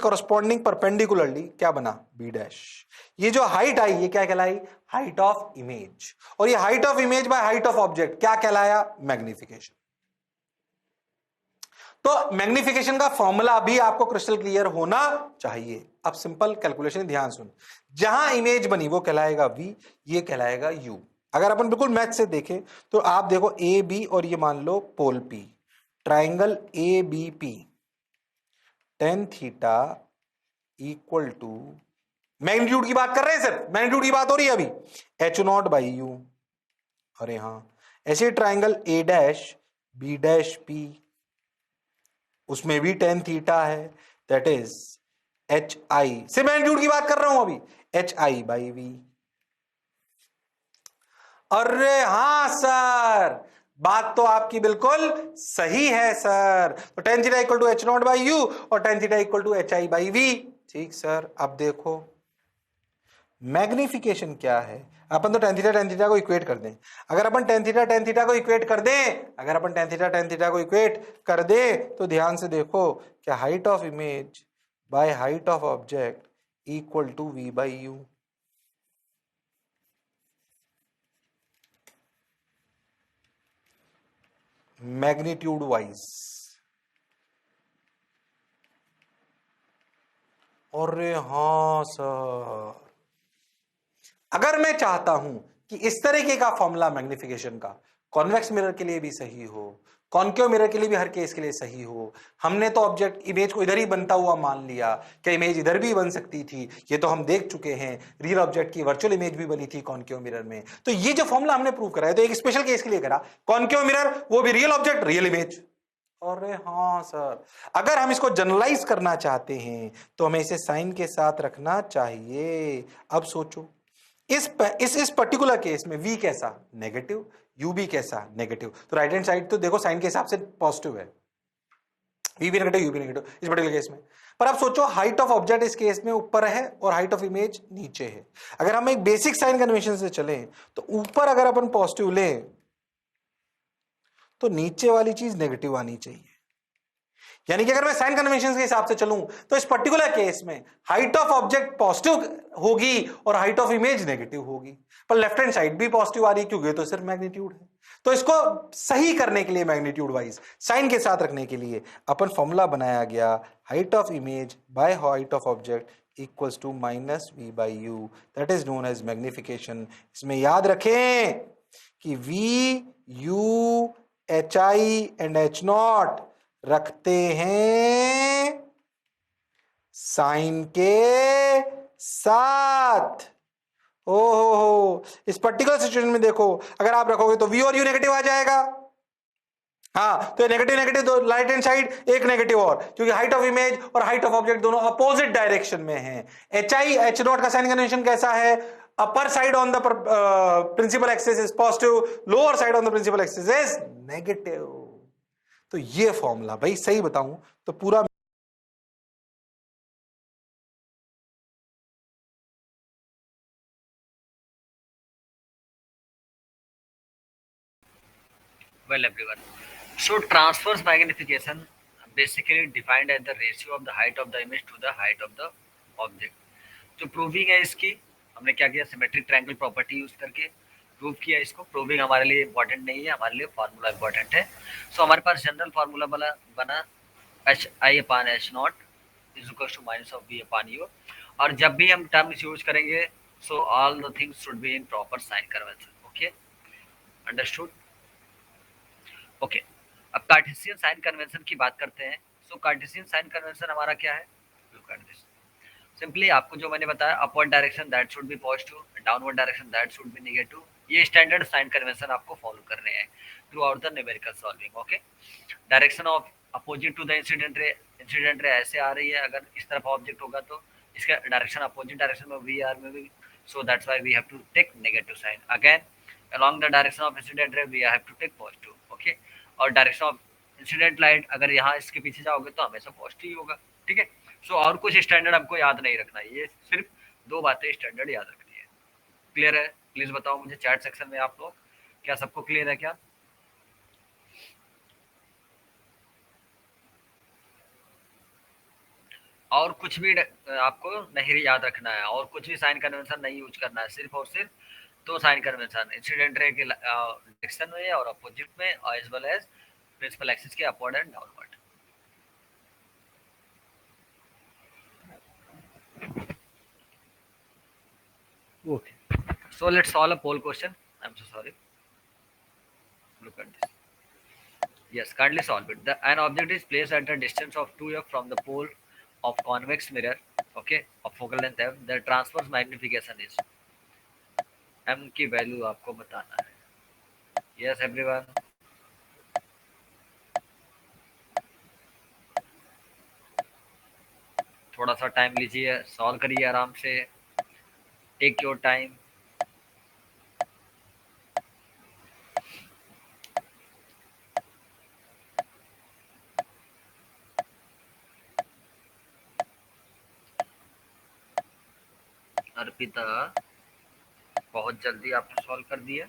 Corresponding perpendicularly क्या बना, B dash. ये जो हाइट आई ये क्या कहलाई, हाइट ऑफ इमेज, और ये height of image by height of object क्या कहलाया, मैग्निफिकेशन। तो मैग्निफिकेशन का फॉर्मूला भी आपको क्रिस्टल क्लियर होना चाहिए। अब सिंपल कैलकुलेशन, ध्यान सुन, जहां इमेज बनी वो कहलाएगा वी, ये कहलाएगा यू। अगर अपन बिल्कुल मैथ से देखें तो आप देखो ए बी और ये मान लो pole P, triangle A B P, tan theta equal to, magnitude की बात कर रहे हैं सर, मैग्नीट्यूड की बात हो रही है अभी, एच नॉट बाई यू। अरे हाँ, ऐसे triangle A dash B dash P, उसमें भी टेन थीटा है, दैट इज एच आई, से मैग्नीट्यूड की बात कर रहा हूं अभी, एच आई बाई वी। अरे हाँ सर, बात तो आपकी बिल्कुल सही है सर। तो tan theta equal to H nought by u और tan theta equal to H I by V. ठीक सर, अब देखो मैग्निफिकेशन क्या है, अपन तो टेन थीटा को इक्वेट कर दें। अगर अपन टेन थीटा को इक्वेट कर दें, अगर अपन टेन थीटा को इक्वेट कर दें तो ध्यान से देखो क्या height of image by height of object equal to V by U. Magnitude wise. अरे हाँ सर, अगर मैं चाहता हूं कि इस तरीके का फॉर्मूला मैग्निफिकेशन का कॉन्वेक्स मिरर के लिए भी सही हो, कॉन्केव मिरर के लिए भी हर केस के लिए सही हो, हमने तो ऑब्जेक्ट इमेज को इधर ही बनता हुआ मान लिया, क्या इमेज इधर भी बन सकती थी, ये तो हम देख चुके हैं, रियल ऑब्जेक्ट की वर्चुअल इमेज भी बनी थी कॉन्केव मिरर में। तो ये जो फॉर्मूला हमने प्रूव करा है तो एक स्पेशल केस के लिए करा, कॉन्केव मिरर वो भी रियल ऑब्जेक्ट रियल इमेज। अरे हाँ सर, अगर हम इसको जनरलाइज करना चाहते हैं तो हमें इसे साइन के साथ रखना चाहिए। अब सोचो इस पर्टिकुलर केस में v कैसा, नेगेटिव, u भी कैसा, नेगेटिव, तो राइट हैंड साइड तो देखो साइन के हिसाब से पॉजिटिव है, v भी नेगेटिव u भी नेगेटिव इस पर्टिकुलर केस में। पर आप सोचो हाइट ऑफ ऑब्जेक्ट इस केस में ऊपर है और हाइट ऑफ इमेज नीचे है। अगर हम एक बेसिक साइन कन्वेंशन से चलें तो ऊपर अगर अपन पॉजिटिव लें तो नीचे वाली चीज नेगेटिव आनी चाहिए। यानी कि अगर मैं साइन कन्वेंशन के हिसाब से चलूं तो इस पर्टिकुलर केस में हाइट ऑफ ऑब्जेक्ट पॉजिटिव होगी और हाइट ऑफ इमेज नेगेटिव होगी, पर लेफ्ट हैंड साइड भी पॉजिटिव आ रही है क्योंकि तो सिर्फ मैग्नीट्यूड है। तो इसको सही करने के लिए मैग्नीट्यूड वाइज साइन के साथ रखने के लिए अपन फॉर्मूला बनाया गया, height of image by height of object equals to minus V by U, that is known as magnification. इसमें याद रखें कि V U H I and H naught रखते हैं साइन के साथ। ओहो, इस पर्टिकुलर सिचुएशन में देखो अगर आप रखोगे तो v और u नेगेटिव आ जाएगा। हाँ, तो नेगेटिव नेगेटिव दो राइट हैंड साइड एक नेगेटिव, और क्योंकि हाइट ऑफ इमेज और हाइट ऑफ ऑब्जेक्ट दोनों अपोजिट डायरेक्शन में हैं। एच आई एच नॉट का साइन कन्वेंशन कैसा है, upper side on the principal axis is positive, lower side on the principal axis is negative. तो ये फॉर्मूला भाई सही बताऊं तो पूरा Well everyone, so transverse magnification basically defined as the ratio of the height of the image to the height of the object. जो proving है इसकी, हमने क्या किया, सिमेट्रिक ट्रायंगल प्रॉपर्टी यूज करके प्रूव किया इसको। प्रूविंग हमारे लिए इंपॉर्टेंट नहीं है, हमारे लिए फार्मूला इंपॉर्टेंट है। सो हमारे पास जनरल फार्मूला बना H I upon H naught is equal to minus of we upon U, और जब भी हम टर्म्स यूज करेंगे so all the things should be in proper sign convention. Okay, understood. Okay, अब Cartesian sign convention की बात करते हैं। सो कार्टेशियन साइन कन्वेंशन हमारा क्या है, लुक एट दिस। सिंपली आपको जो मैंने बताया, upward direction that should be positive, downward direction that should be negative. ये स्टैंडर्ड साइन कन्वेंशन आपको फॉलो करने हैं throughout the numerical solving. Okay, direction of opposite to the incident ray ऐसे आ रही है, अगर इस तरफ ऑब्जेक्ट होगा तो इसका डायरेक्शन अपोजिट डायरेक्शन में वी आर में भी, so that's why we have to take negative sign. Again along the direction of incident ray we have to take positive. Okay, और डायरेक्शन ऑफ इंसिडेंट लाइट अगर यहाँ इसके पीछे जाओगे तो हमेशा पॉजिटिव ही होगा। ठीक है, सो और कुछ स्टैंडर्ड हमको याद नहीं रखना है, ये सिर्फ दो बातें स्टैंडर्ड याद रखनी है। क्लियर है? प्लीज बताओ मुझे चैट सेक्शन में आप लोग, क्या सबको क्लियर है क्या? और कुछ भी आपको नहीं याद रखना है, और कुछ भी साइन कन्वेंशन नहीं यूज करना है, सिर्फ और सिर्फ दो साइन कन्वेंशन, इंसिडेंट रे के डायरेक्शन में और अपोजिट में, as well as principal axis के upward and downward. Okay. So let's solve a poll question. I'm so sorry. Look at this. Yes, kindly solve it. An object is placed at a distance of 2f from the pole of convex mirror, okay, of focal length f. The transverse magnification is m की value आपको बताना है. Yes, everyone. थोड़ा सा time लीजिए, solve करिए आराम से. Take your time. अर्पिता बहुत जल्दी आपने सॉल्व कर दिया.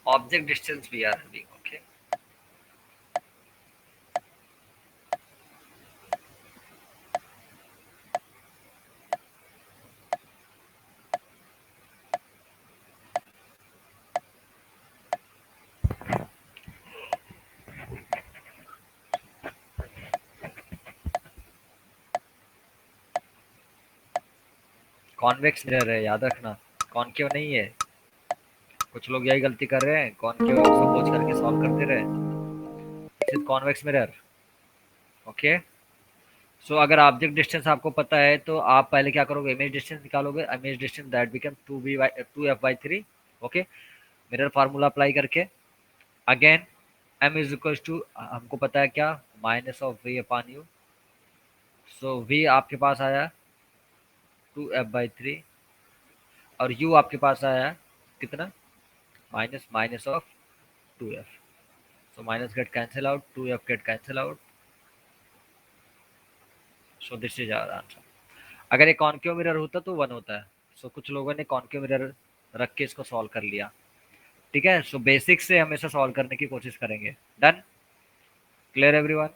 Object distance we are having, okay. Convex mirror है, याद रखना, कॉनकेव नहीं है. कुछ लोग यही गलती कर रहे हैं, कॉनकेव सपोज करके सॉल्व करते रहे. It's convex mirror, okay. So अगर ऑब्जेक्ट डिस्टेंस आपको पता है तो आप पहले क्या करोगे, इमेज डिस्टेंस निकालोगे. Image distance that become 2f/3, okay. Mirror formula apply करके again m is equal to, हमको पता है क्या, minus of v upon u. So v आपके पास आया 2f/3 और u आपके पास आया कितना, minus minus of 2f. So minus get cancel out, 2f get cancel out. So this is our answer. अगर ये कॉनकेव मिरर होता तो 1 होता है. सो कुछ लोगों ने कॉनकेव मिरर रख के इसको सॉल्व कर लिया. ठीक है. सो बेसिक से हमेशा सॉल्व करने की कोशिश करेंगे. Done, clear everyone.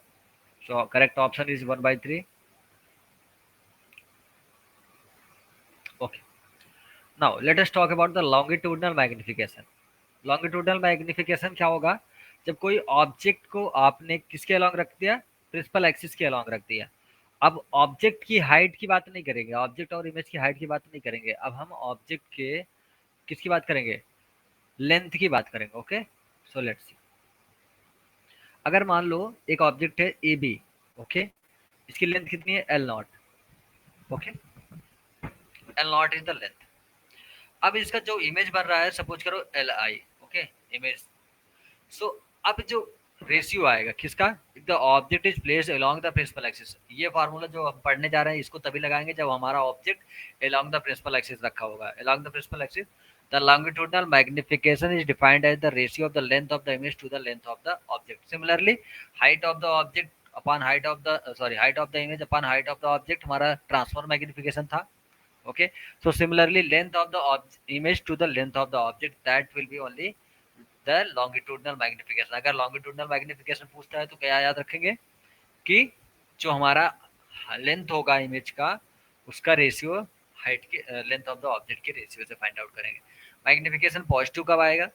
So correct option is 1/3. Okay. Now let us talk about the longitudinal magnification. Longitudinal magnification क्या होगा, जब कोई ऑब्जेक्ट को आपने किसके अलॉन्ग रख दिया, प्रिंसिपल एक्सिस के अलॉन्ग रख दिया. अब ऑब्जेक्ट की हाइट की बात नहीं करेंगे, ऑब्जेक्ट और इमेज की हाइट की बात नहीं करेंगे. अब हम ऑब्जेक्ट के किसकी बात करेंगे, लेंथ की बात करेंगे. ओके. So let's see. अगर मान लो एक ऑब्जेक्ट है ए बी, ओके. इसकी लेंथ कितनी है, L naught, okay. L naught is the length. अब इसका जो इमेज बन रहा है, सपोज करो L I, okay, image. So अब जो रेशियो आएगा किसका, the object is placed along the principal axis. ये फार्मूला जो हम पढ़ने जा रहे हैं इसको तभी लगाएंगे जब हमारा object along the principal axis रखा होगा. Along the principal axis the longitudinal magnification is defined as the ratio of the length of the image to the length of the object. Similarly, height of the object upon height of the height of the image upon height of the object हमारा transform magnification था. Okay. So similarly, length of the image to the length of the object, that will be only the longitudinal magnification. अगर longitudinal magnification पूछता है तो क्या याद रखेंगे कि जो हमारा लेंथ होगा इमेज का, उसका रेशियो हाइट के लेंथ ऑफ द ऑब्जेक्ट के रेशियो से फाइंड आउट करेंगे. मैग्निफिकेशन पॉजिटिव कब आएगा,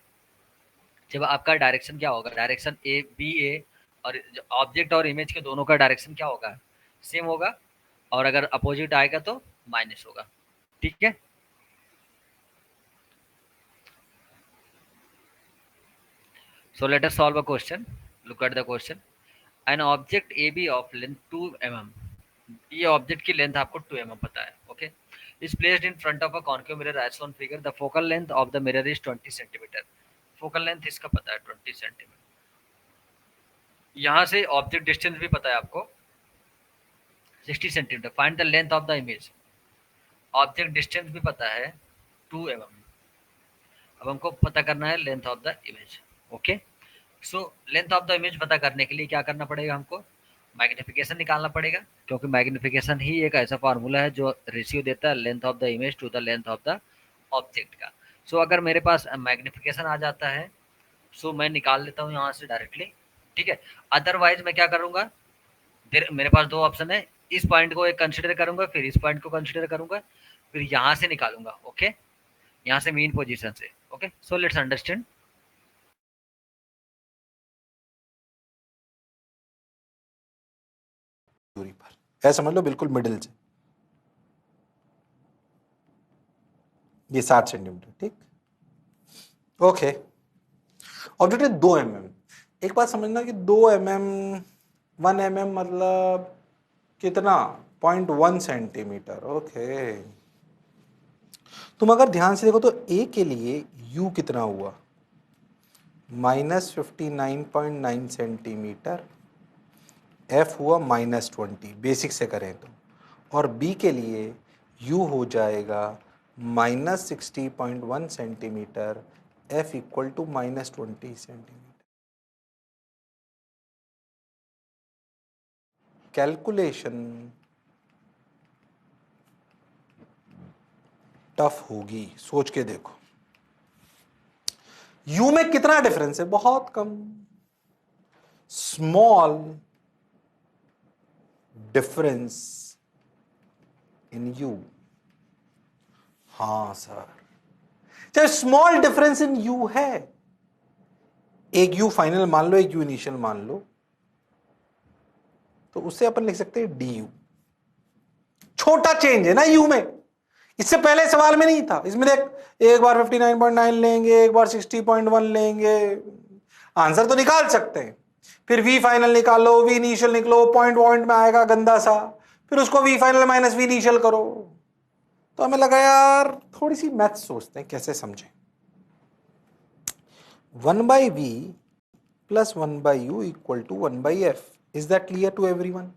जब आपका डायरेक्शन क्या होगा, डायरेक्शन ए बी ए, और ऑब्जेक्ट और इमेज के दोनों का डायरेक्शन क्या होगा, सेम होगा. और अगर अपोजिट आएगा तो माइनस होगा. ठीक है. So let us solve a question. Look at the question. An object AB of length 2 mm. ये ऑब्जेक्ट की लेंथ आपको 2 mm पता है, okay. Is placed in front of a concave mirror as shown figure. The focal length of the mirror is 20 centimetre. Focal length इसका पता है 20 centimetre. यहाँ से ऑब्जेक्ट डिस्टेंस भी पता है आपको 60 centimetre. Find the length of the image. Object distance भी पता है 2 mm. अब हमको पता करना है length of the image. Okay. So length of the image पता करने के लिए क्या करना पड़ेगा हमको, मैग्निफिकेशन निकालना पड़ेगा, क्योंकि मैग्निफिकेशन ही एक ऐसा फार्मूला है जो रेशियो देता है length of the image to the length of the object का। सो अगर मेरे पास मैग्निफिकेशन आ जाता है, सो मैं निकाल लेता हूँ यहाँ से डायरेक्टली, ठीक है। अदरवाइज मैं क्या करूँगा, फिर मेरे पास दो ऑप्शन है, इस पॉइंट को एक कंसिडर करूंगा, फिर इस पॉइंट को कंसिडर करूंगा, फिर यहाँ से निकालूंगा, ओके, यहाँ से मीन पोजीशन से, ओके। So let's understand. दूरी पर ऐसा समझ लो, बिल्कुल मिडिल से ये 60 सेंटीमीटर, ठीक। ओके, ऑब्जेक्ट है 2 mm। एक बात समझना कि 2 mm 1 mm मतलब कितना, 0.1 सेंटीमीटर। ओके, तुम अगर ध्यान से देखो तो ए के लिए u कितना हुआ, -59.9 सेंटीमीटर, f हुआ -20 बेसिक से करें तो, और b के लिए u हो जाएगा -60.1 centimetre, f equal to -20 centimetre. Calculation tough होगी, सोच के देखो। u में कितना डिफरेंस है, बहुत कम, स्मॉल डिफरेंस इन u। हाँ सर, चाहे स्मॉल डिफरेंस इन u है, एक u फाइनल मान लो, एक u इनिशियल मान लो, तो उससे अपन लिख सकते हैं du। छोटा चेंज है ना u में, इससे पहले सवाल में नहीं था। इसमें देख, एक बार 59.9 लेंगे, एक बार 60.1 लेंगे, आंसर तो निकाल सकते हैं। फिर v फाइनल निकालो, v इनिशियल निकलो, पॉइंट पॉइंट में आएगा गंदा सा, फिर उसको v final minus v initial करो। तो हमें लगा यार थोड़ी सी मैथ सोचते हैं कैसे समझें। 1/v plus 1/u equal to 1/f। Is that clear to everyone?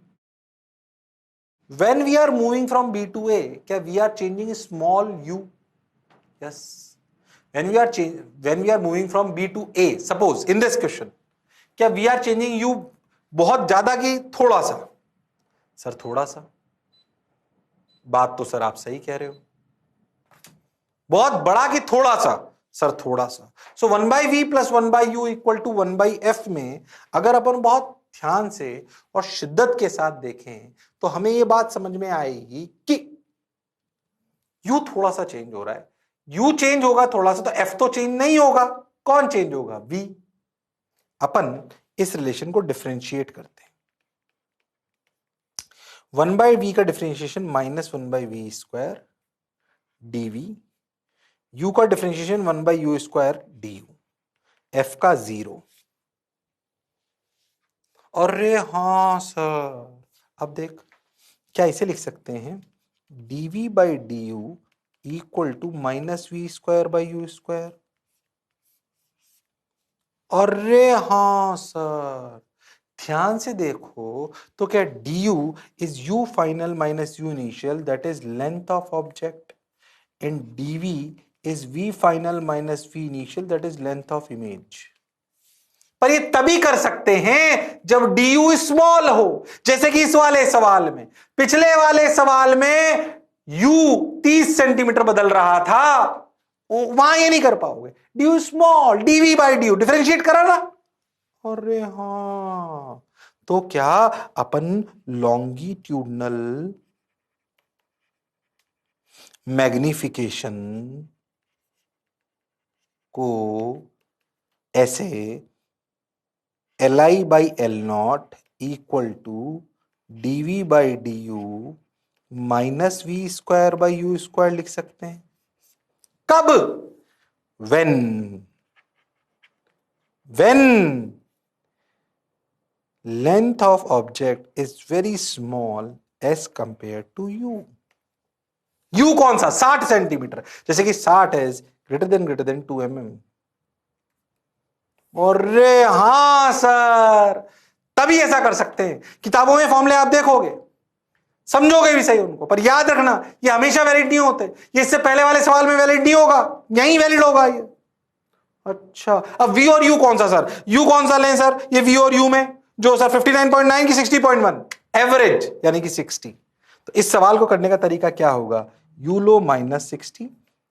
When we are moving from B to A, क्या we are changing small u? Yes. When we are moving from B to A, suppose in this question, क्या we are changing u बहुत ज्यादा कि थोड़ा सा? Sir थोड़ा सा। बात तो सर आप सही कह रहे हो। बहुत बड़ा कि थोड़ा सा? सर थोड़ा सा। सो 1/v plus 1/u equal to 1/f में अगर अपन बहुत ध्यान से और शिद्दत के साथ देखें तो हमें यह बात समझ में आएगी कि u थोड़ा सा चेंज हो रहा है। u चेंज होगा थोड़ा सा तो f तो चेंज नहीं होगा। कौन चेंज होगा? v। अपन इस रिलेशन को डिफरेंशिएट करते हैं। 1/v का differentiation -1/v square dv, u का differentiation 1/u square du, f का 0। अरे हाँ सर, अब देख, क्या इसे लिख सकते हैं dv/du equal to -v square by U square. अरे हाँ सर, ध्यान से देखो तो क्या du is u final minus u initial, that is length of object, and dv is v final minus v initial, that is length of image। पर ये तभी कर सकते हैं जब du स्मॉल हो, जैसे कि इस वाले सवाल में। पिछले वाले सवाल में u 30 सेंटीमीटर बदल रहा था, वहां ये नहीं कर पाओगे। du स्मॉल, dv/du डिफरेंशिएट करा ना। अरे हाँ, तो क्या अपन लॉन्गिट्यूडनल मैग्निफिकेशन को ऐसे Li/L0 equal to dv/du minus v square by U square लिख सकते हैं। कब? when length of object is very small as compared to u। u कौन सा? 60 सेंटीमीटर, जैसे कि 60 is greater than 2 mm। अरे हाँ सर, तभी ऐसा कर सकते हैं। किताबों में फॉर्मूले आप देखोगे, समझोगे भी सही उनको, पर याद रखना ये हमेशा वैलिड नहीं होते। ये इससे पहले वाले सवाल में वैलिड नहीं होगा, यही वैलिड होगा ये। अच्छा, अब v और u कौन सा सर? u कौन सा लें सर? ये v और u में जो सर 59.9 की 60.1 एवरेज यानी कि 60। तो इस सवाल को करने का तरीका क्या होगा, यू लो -60,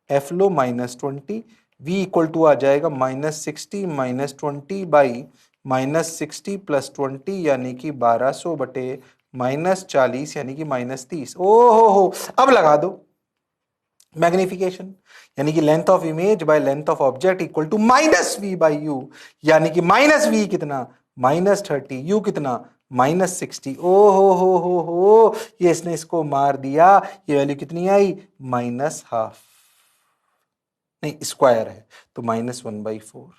एफ लो -20, v इक्वल टू आ जाएगा -60 -20 बाई -60 + 20 यानी कि 1200 बटे -40 यानी कि -30। हो, अब लगा दो मैग्निफिकेशन, यानी कि length of image by length of object equal to -v by U, यानी कि -v कितना -30, यू कितना -60। ओ हो, ये इसने इसको मार दिया, ये वैल्यू कितनी आई -½ नहीं स्क्वायर है तो -1/4।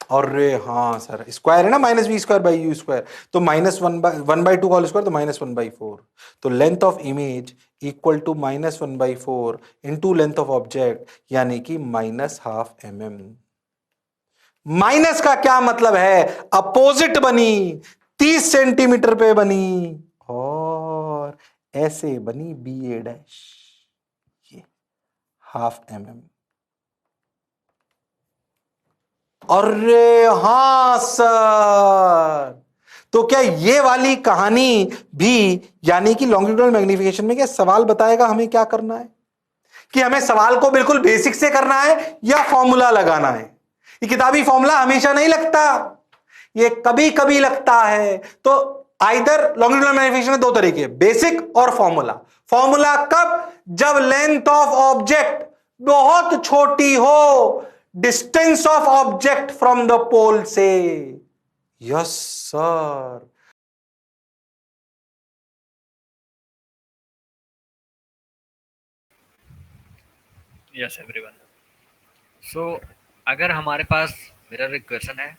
और हाँ सर स्क्वायर है ना, -v² बाई यू स्क्वायर, तो -1/2 होल स्क्वायर तो -1/4। तो length of image equal to -1/4 into length of object यानी कि -½ mm। माइनस का क्या मतलब है, अपोजिट बनी 30 सेंटीमीटर पे बनी और ऐसे बनी BA', ये ½ mm। अरे हाँ सर, तो क्या ये वाली कहानी भी, यानी कि लॉन्गिट्यूडनल मैग्निफिकेशन में क्या सवाल बताएगा हमें क्या करना है, कि हमें सवाल को बिल्कुल बेसिक से करना है या फॉर्मूला लगाना है। ये किताबी फॉर्मूला हमेशा नहीं लगता, ये कभी कभी लगता है। तो आइदर लॉन्गिट्यूडनल मैग्निफिकेशन में दो तरीके, बेसिक और फॉर्मूला। फॉर्मूला कब, जब लेंथ ऑफ ऑब्जेक्ट बहुत छोटी हो, distance of object from the pole से। Yes sir. Yes everyone. So अगर हमारे पास मिरर इक्वेशन है,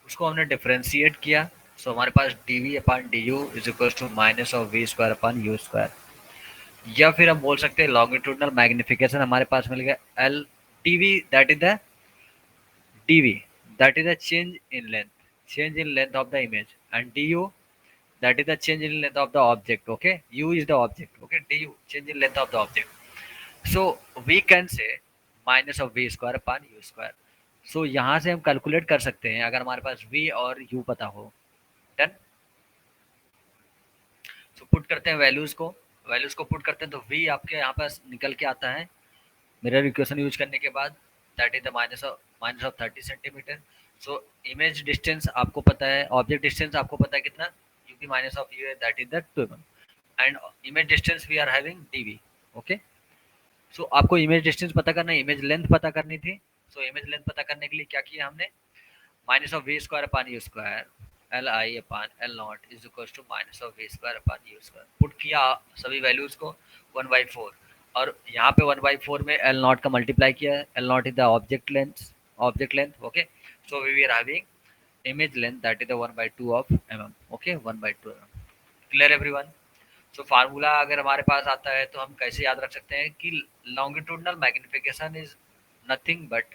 उसको हमने डिफरेंशिएट किया, सो हमारे पास dv/du is equal to -v²/u²। या फिर हम बोल सकते हैं लॉन्गिट्यूडनल मैग्निफिकेशन हमारे पास मिल गया L TV, that is the dv, that is the change in length of the image, and du, that is the change in length of the object. Okay, u is the object. Okay, du, change in length of the object. So we can say -v²/u²। so यहाँ से हम calculate कर सकते हैं अगर हमारे पास v और u पता हो। डन। सो पुट करते हैं वैल्यूज को पुट करते हैं तो v आपके यहाँ पास निकल के आता है मिरर इक्वेशन यूज करने के बाद, that is the -30 centimetre. So image distance आपको पता है, ऑब्जेक्ट डिस्टेंस आपको पता है कितना, ub माइनस ऑफ u है, that is the 2 mm, and image distance we are having dv। Okay, so आपको इमेज डिस्टेंस पता करना है, इमेज लेंथ पता करनी थी। सो इमेज लेंथ पता करने के लिए क्या किया हमने, -v²/u² Li/L0 is equal to -v²/u²। Put किया सभी वैल्यूज को 1/4, और यहाँ पे 1/4 में L0 का मल्टीप्लाई किया है। L0 is the object length. Okay, so we are having image length that is the 1/2 of mm। Okay, 1/2 mm। Clear everyone. So formula अगर हमारे पास आता है तो हम कैसे याद रख सकते हैं कि longitudinal magnification is nothing but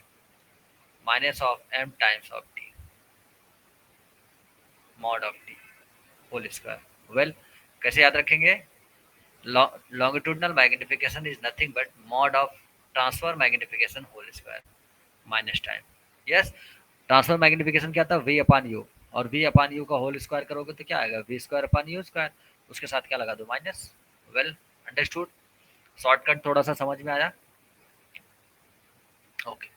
-m times of t, mod of t whole square. Well, कैसे याद रखेंगे, longitudinal magnification is nothing but mod of transfer magnification whole square minus time। yes, transfer magnification क्या था, v/u, और v/u का whole square करोगे तो क्या आएगा, v²/u²। उसके साथ क्या लगा दो, माइनस। वेल अंडरस्टूड, शॉर्टकट थोड़ा सा समझ में आया। Okay,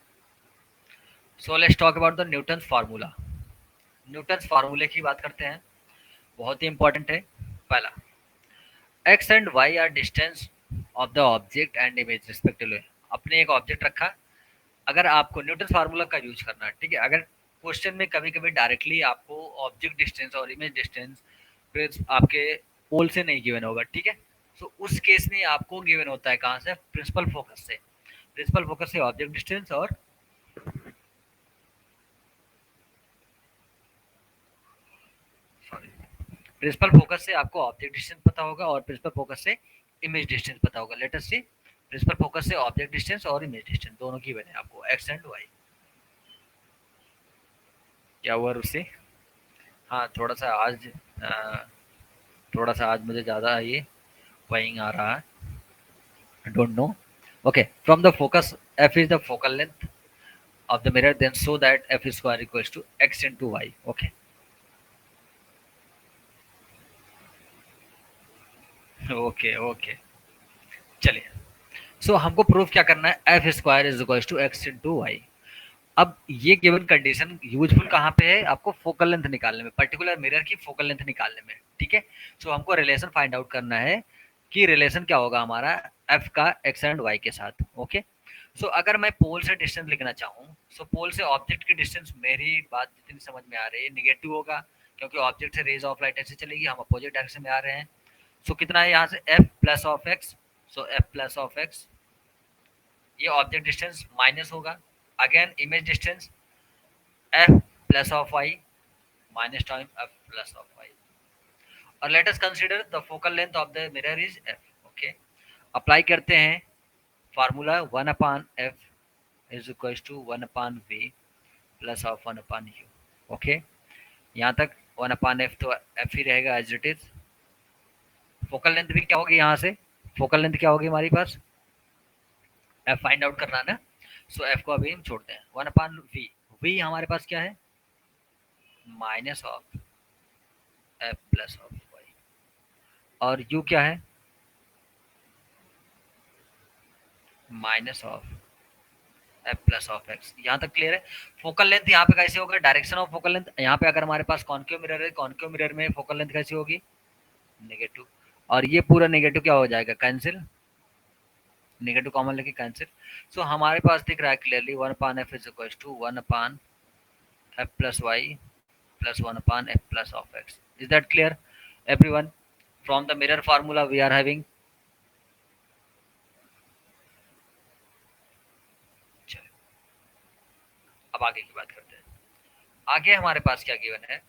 so let's talk about the Newton's formula. Newton's फार्मूले की बात करते हैं, बहुत ही इंपॉर्टेंट है। पहला, x and y are distance of the object and image respectively. अपने एक ऑब्जेक्ट रखा, अगर आपको न्यूटन फार्मूला का यूज करना है, ठीक है। अगर क्वेश्चन में कभी कभी डायरेक्टली आपको ऑब्जेक्ट डिस्टेंस और इमेज डिस्टेंस फिर आपके पोल से नहीं गिवन होगा, ठीक है। तो उस केस में आपको गिवन होता है कहाँ से, प्रिंसिपल फोकस से ऑब्जेक्ट डिस्टेंस, और प्रिंसिपल फोकस से आपको ऑब्जेक्ट डिस्टेंस पता होगा और प्रिंसिपल फोकस से इमेज डिस्टेंस पता होगा। लेट अस सी, प्रिंसिपल फोकस से ऑब्जेक्ट डिस्टेंस और इमेज डिस्टेंस दोनों की वजह आपको x एंड y। क्या हुआ उससे, हाँ थोड़ा सा आज मुझे ज़्यादा ये वाइंग आ रहा है, I don't know. Okay, from the focus f is the focal length of the mirror, then so that f square equals to x into y। okay, okay okay, चलिए। सो हमको प्रूफ क्या करना है, F square is equal to X into Y. अब ये given condition useful कहाँ पे है, आपको फोकल लेंथ निकालने में, पर्टिकुलर मिरर की फोकल लेंथ निकालने में, ठीक है। सो हमको रिलेशन फाइंड आउट करना है कि रिलेशन क्या होगा हमारा एफ का एक्स एंड वाई के साथ, ओके। सो अगर मैं पोल से डिस्टेंस लिखना चाहूँ, सो पोल से ऑब्जेक्ट की डिस्टेंस, मेरी बात जितनी समझ में आ रही है, निगेटिव होगा, क्योंकि ऑब्जेक्ट से रेज ऑफ लाइट ऐसे चलेगी, हम अपोजिट डायरेक्शन में आ रहे हैं। सो कितना है यहाँ से F plus of X, so F plus of X, ये ऑब्जेक्ट डिस्टेंस माइनस होगा, again image distance F plus of Y minus time F plus of Y. और let us consider the focal length of the mirror is F, okay. Apply करते हैं formula 1 upon F is equal to 1 upon V plus of 1 upon u, okay. यहाँ तक 1 upon F तो F ही रहेगा as it is. Focal length भी क्या होगी, यहाँ से फोकल लेंथ क्या होगी हमारे पास, एफ फाइंड आउट करना है ना। सो एफ को अभी हम छोड़ते हैं, 1 अपान वी, वी हमारे पास क्या है minus of F plus of Y, और यू क्या है minus of F plus of X. यहाँ तक क्लियर है। फोकल लेंथ यहाँ पे कैसे होगा, डायरेक्शन ऑफ फोकल लेंथ, यहाँ पे अगर हमारे पास कॉन्केव मिरर है, कॉन्केव मिरर में फोकल लेंथ कैसी होगी नेगेटिव, और ये पूरा नेगेटिव क्या हो जाएगा कैंसिल, नेगेटिव कॉमन लेके कैंसिल। सो हमारे पास दिख रहा है clearly 1 upon F is equal to 1 upon F plus Y plus 1 upon F plus of X. Is that clear everyone? From the mirror formula we are having, अब आगे की बात करते हैं। आगे हमारे पास क्या गिवन है,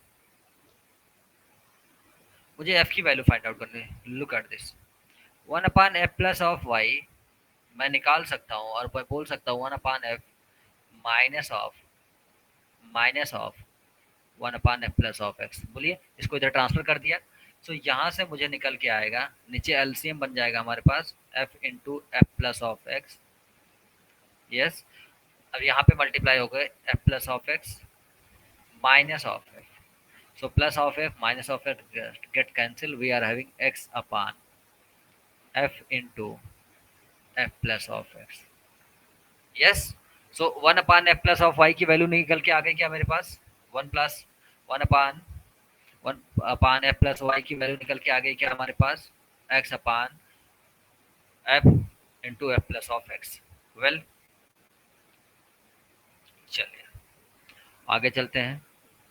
मुझे एफ की वैल्यू फाइंड आउट करनी है। Look at this 1 upon F plus of Y मैं निकाल सकता हूँ और मैं बोल सकता हूँ 1 upon F minus of 1 upon F plus of X. बोलिए, इसको इधर ट्रांसफर कर दिया। सो यहाँ से मुझे निकल के आएगा, नीचे एलसीएम बन जाएगा हमारे पास F into F plus of X, yes. अब यहाँ पे मल्टीप्लाई हो गए F plus of X minus of F, so plus of f minus of f get cancelled, we are having x upon f into f plus of x, yes। so 1 upon f plus of y की value निकल के आ गई क्या मेरे पास, 1 plus 1 अपान f plus y की value निकल के आ गई क्या हमारे पास x upon f into f plus of x। Well चलिए आगे चलते हैं,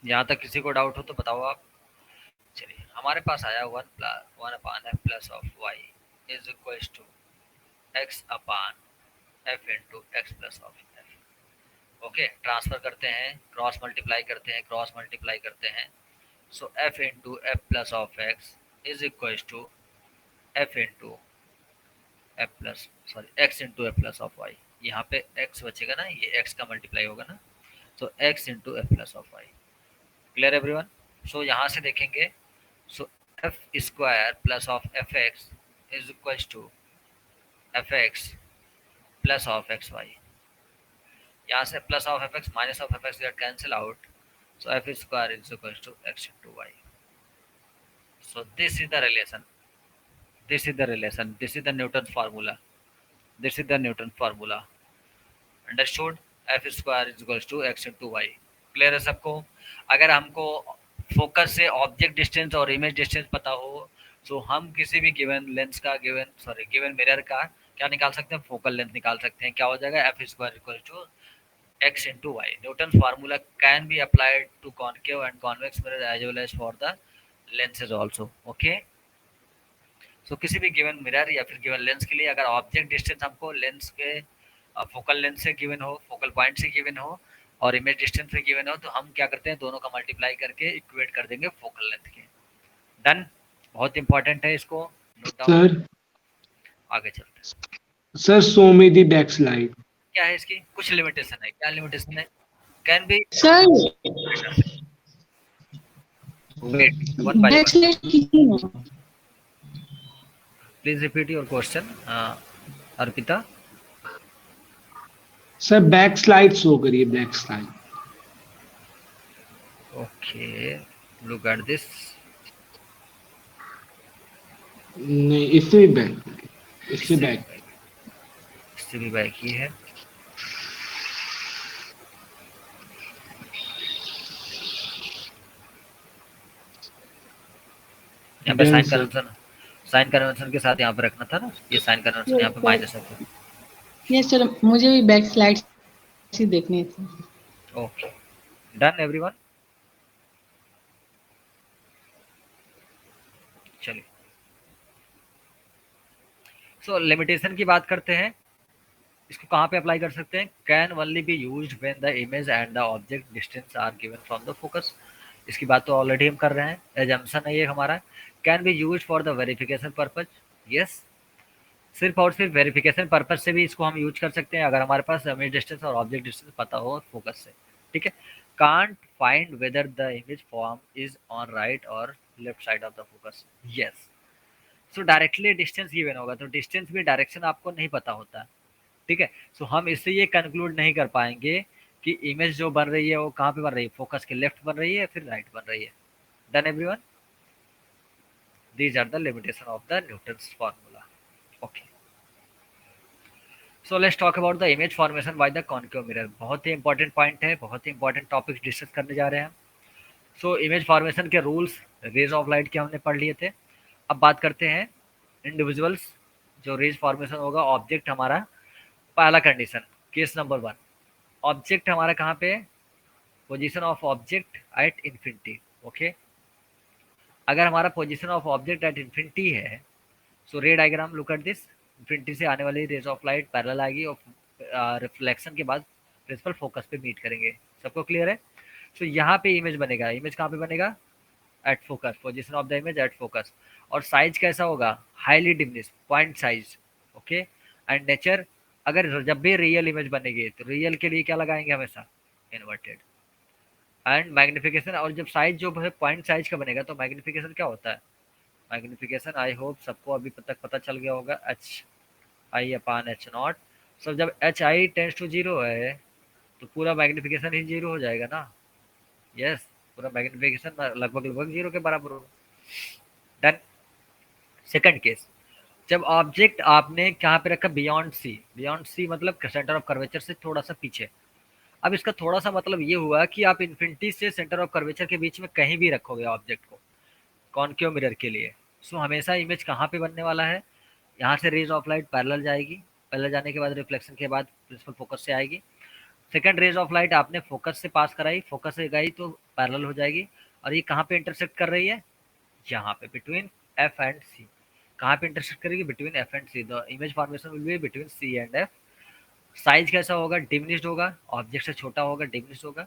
यहाँ तक किसी को डाउट हो तो बताओ आप। चलिए हमारे पास आया 1 upon F plus of Y is equal to X upon F into X plus of F, okay. Transfer करते हैं, क्रॉस मल्टीप्लाई करते हैं, क्रॉस मल्टीप्लाई करते हैं। So F into F plus of X is equal to F into F plus X into F plus of Y. यहाँ पे x बचेगा ना, ये एक्स का मल्टीप्लाई होगा ना, so X into F plus of Y. Clear everyone? So यहाँ से देखेंगे, so F square plus of F X is equal to F X plus of X Y. यहाँ से plus of F X minus of F X get cancel out, so F square is equal to X into Y. So this is the relation, this is the relation, this is the Newton formula, this is the Newton formula. Understood? F square is equal to X into Y. Clear है सबको? अगर हमको focus से object distance और image distance पता हो, तो हम किसी भी गिवन लेंस का गिवन मिरर का क्या निकाल सकते हैं, फोकल लेंथ निकाल सकते हैं। क्या हो जाएगा F square equal to X into Y. Newton formula can be applied to concave and convex mirror as well as for the lenses also, okay. So किसी भी गिवन मिरर या फिर गिवन लेंस के लिए अगर ऑब्जेक्ट डिस्टेंस हमको lens के focal length से गिवन हो, फोकल पॉइंट से गिवन हो, और इमेज डिस्टेंस से गिवन हो, तो हम क्या करते हैं दोनों का मल्टीप्लाई करके इक्वेट कर देंगे फोकल लेंथ के। डन? बहुत इंपॉर्टेंट है, इसको नोट डाउन। सर आगे चलते हैं। Sir show me the back slide. क्या है इसकी कुछ लिमिटेशन है, क्या लिमिटेशन है, can be sir wait one by back slash कितनी है? Please repeat your question Arpita. Sir back slide show करिए, back slide. Okay look at this, नहीं, इससे भी बैक, इससे बैक। इससे भी बैक ही है। यहाँ पे done sign sir. Convention, sign convention के साथ यहाँ पे रखना था ना, ये साइन कन्वेंशन यहाँ पे सर, माइनस है। यस सर, मुझे भी बैक स्लाइड ही देखनी थी। Okay, done everyone. चलिए, सो लिमिटेशन की बात करते हैं। इसको कहाँ पे अप्लाई कर सकते हैं? Can only be used when the image and the object distance are given from the focus. इसकी बात तो ऑलरेडी हम कर रहे हैं, एजम्पशन है ये हमारा। Can be used for the verification purpose, yes, सिर्फ और सिर्फ वेरिफिकेशन पर्पज से भी इसको हम यूज कर सकते हैं अगर हमारे पास इमेज डिस्टेंस और ऑब्जेक्ट डिस्टेंस पता हो फोकस से, ठीक है। Can't find whether the image form is on right और left side of the focus, yes. So directly distance given होगा तो डिस्टेंस भी डायरेक्शन आपको नहीं पता होता, ठीक है। सो हम इससे ये कंक्लूड नहीं कर पाएंगे कि इमेज जो बन रही है वो कहाँ पे बन रही है, फोकस के लेफ्ट बन रही है या फिर राइट बन रही है। Done everyone, these are the limitation of the Newton's formula. Okay, so let's talk about the image formation by the concave mirror. बहुत ही इंपॉर्टेंट पॉइंट है, बहुत ही इंपॉर्टेंट टॉपिक्स डिस्कस करने जा रहे हैं हम। सो इमेज फॉर्मेशन के रूल्स, रेज ऑफ लाइट के हमने पढ़ लिए थे। अब बात करते हैं इंडिविजुअल्स, जो रेज फॉर्मेशन होगा ऑब्जेक्ट हमारा। पहला कंडीशन, केस नंबर 1, ऑब्जेक्ट हमारा कहाँ पे है? Position of object at infinity, okay. अगर हमारा position of object at infinity है, so ray diagram look at this. Infinity से आने वाली रेज ऑफ लाइट पैरेलल आएगी और रिफ्लेक्शन के बाद प्रिंसिपल फोकस पे मीट करेंगे। सबको क्लियर है? सो यहाँ पे इमेज बनेगा। इमेज कहाँ पे बनेगा? At focus, position of the image at focus. और साइज कैसा होगा? Highly diminish, point size, okay. And nature, अगर जब भी रियल इमेज बनेगी तो रियल के लिए क्या लगाएंगे? हमेशा इन्वर्टेड। एंड मैग्निफिकेशन, और जब साइज जो है पॉइंट साइज का बनेगा तो मैग्निफिकेशन क्या होता है? मैग्निफिकेशन आई होप सबको अभी तक पता चल गया होगा, एच आई अपान एच नॉट। सो जब H I tends to zero है तो पूरा मैग्निफिकेशन ही जीरो हो जाएगा ना, यस। पूरा मैग्निफिकेशन लगभग लगभग जीरो के बराबर होगा। डन। सेकंड केस, जब ऑब्जेक्ट आपने कहाँ पे रखा? बियॉन्ड सी। बियॉन्ड सी मतलब सेंटर ऑफ कर्वेचर से थोड़ा सा पीछे। अब इसका थोड़ा सा मतलब ये हुआ कि आप इन्फिनिटी से सेंटर ऑफ कर्वेचर के बीच में कहीं भी रखोगे ऑब्जेक्ट को कॉनकेव मिरर के लिए। सो हमेशा इमेज कहाँ पे बनने वाला है? यहाँ से रेज ऑफ लाइट पैरेलल जाएगी, पैरेलल जाने के बाद रिफ्लेक्शन के बाद प्रिंसिपल फोकस से आएगी। सेकंड रेज ऑफ लाइट आपने फोकस से पास कराई, फोकस से गई तो पैरेलल हो जाएगी। और ये कहाँ पे इंटरसेक्ट कर रही है? यहाँ पे, बिटवीन एफ एंड सी। कहाँ पे इंटरसेक्ट करेगी? Between F and C. The image formation will be between C and F. Size कैसा होगा? डिमिनिश्ड होगा, ऑब्जेक्ट से छोटा होगा, डिमिनिश्ड होगा।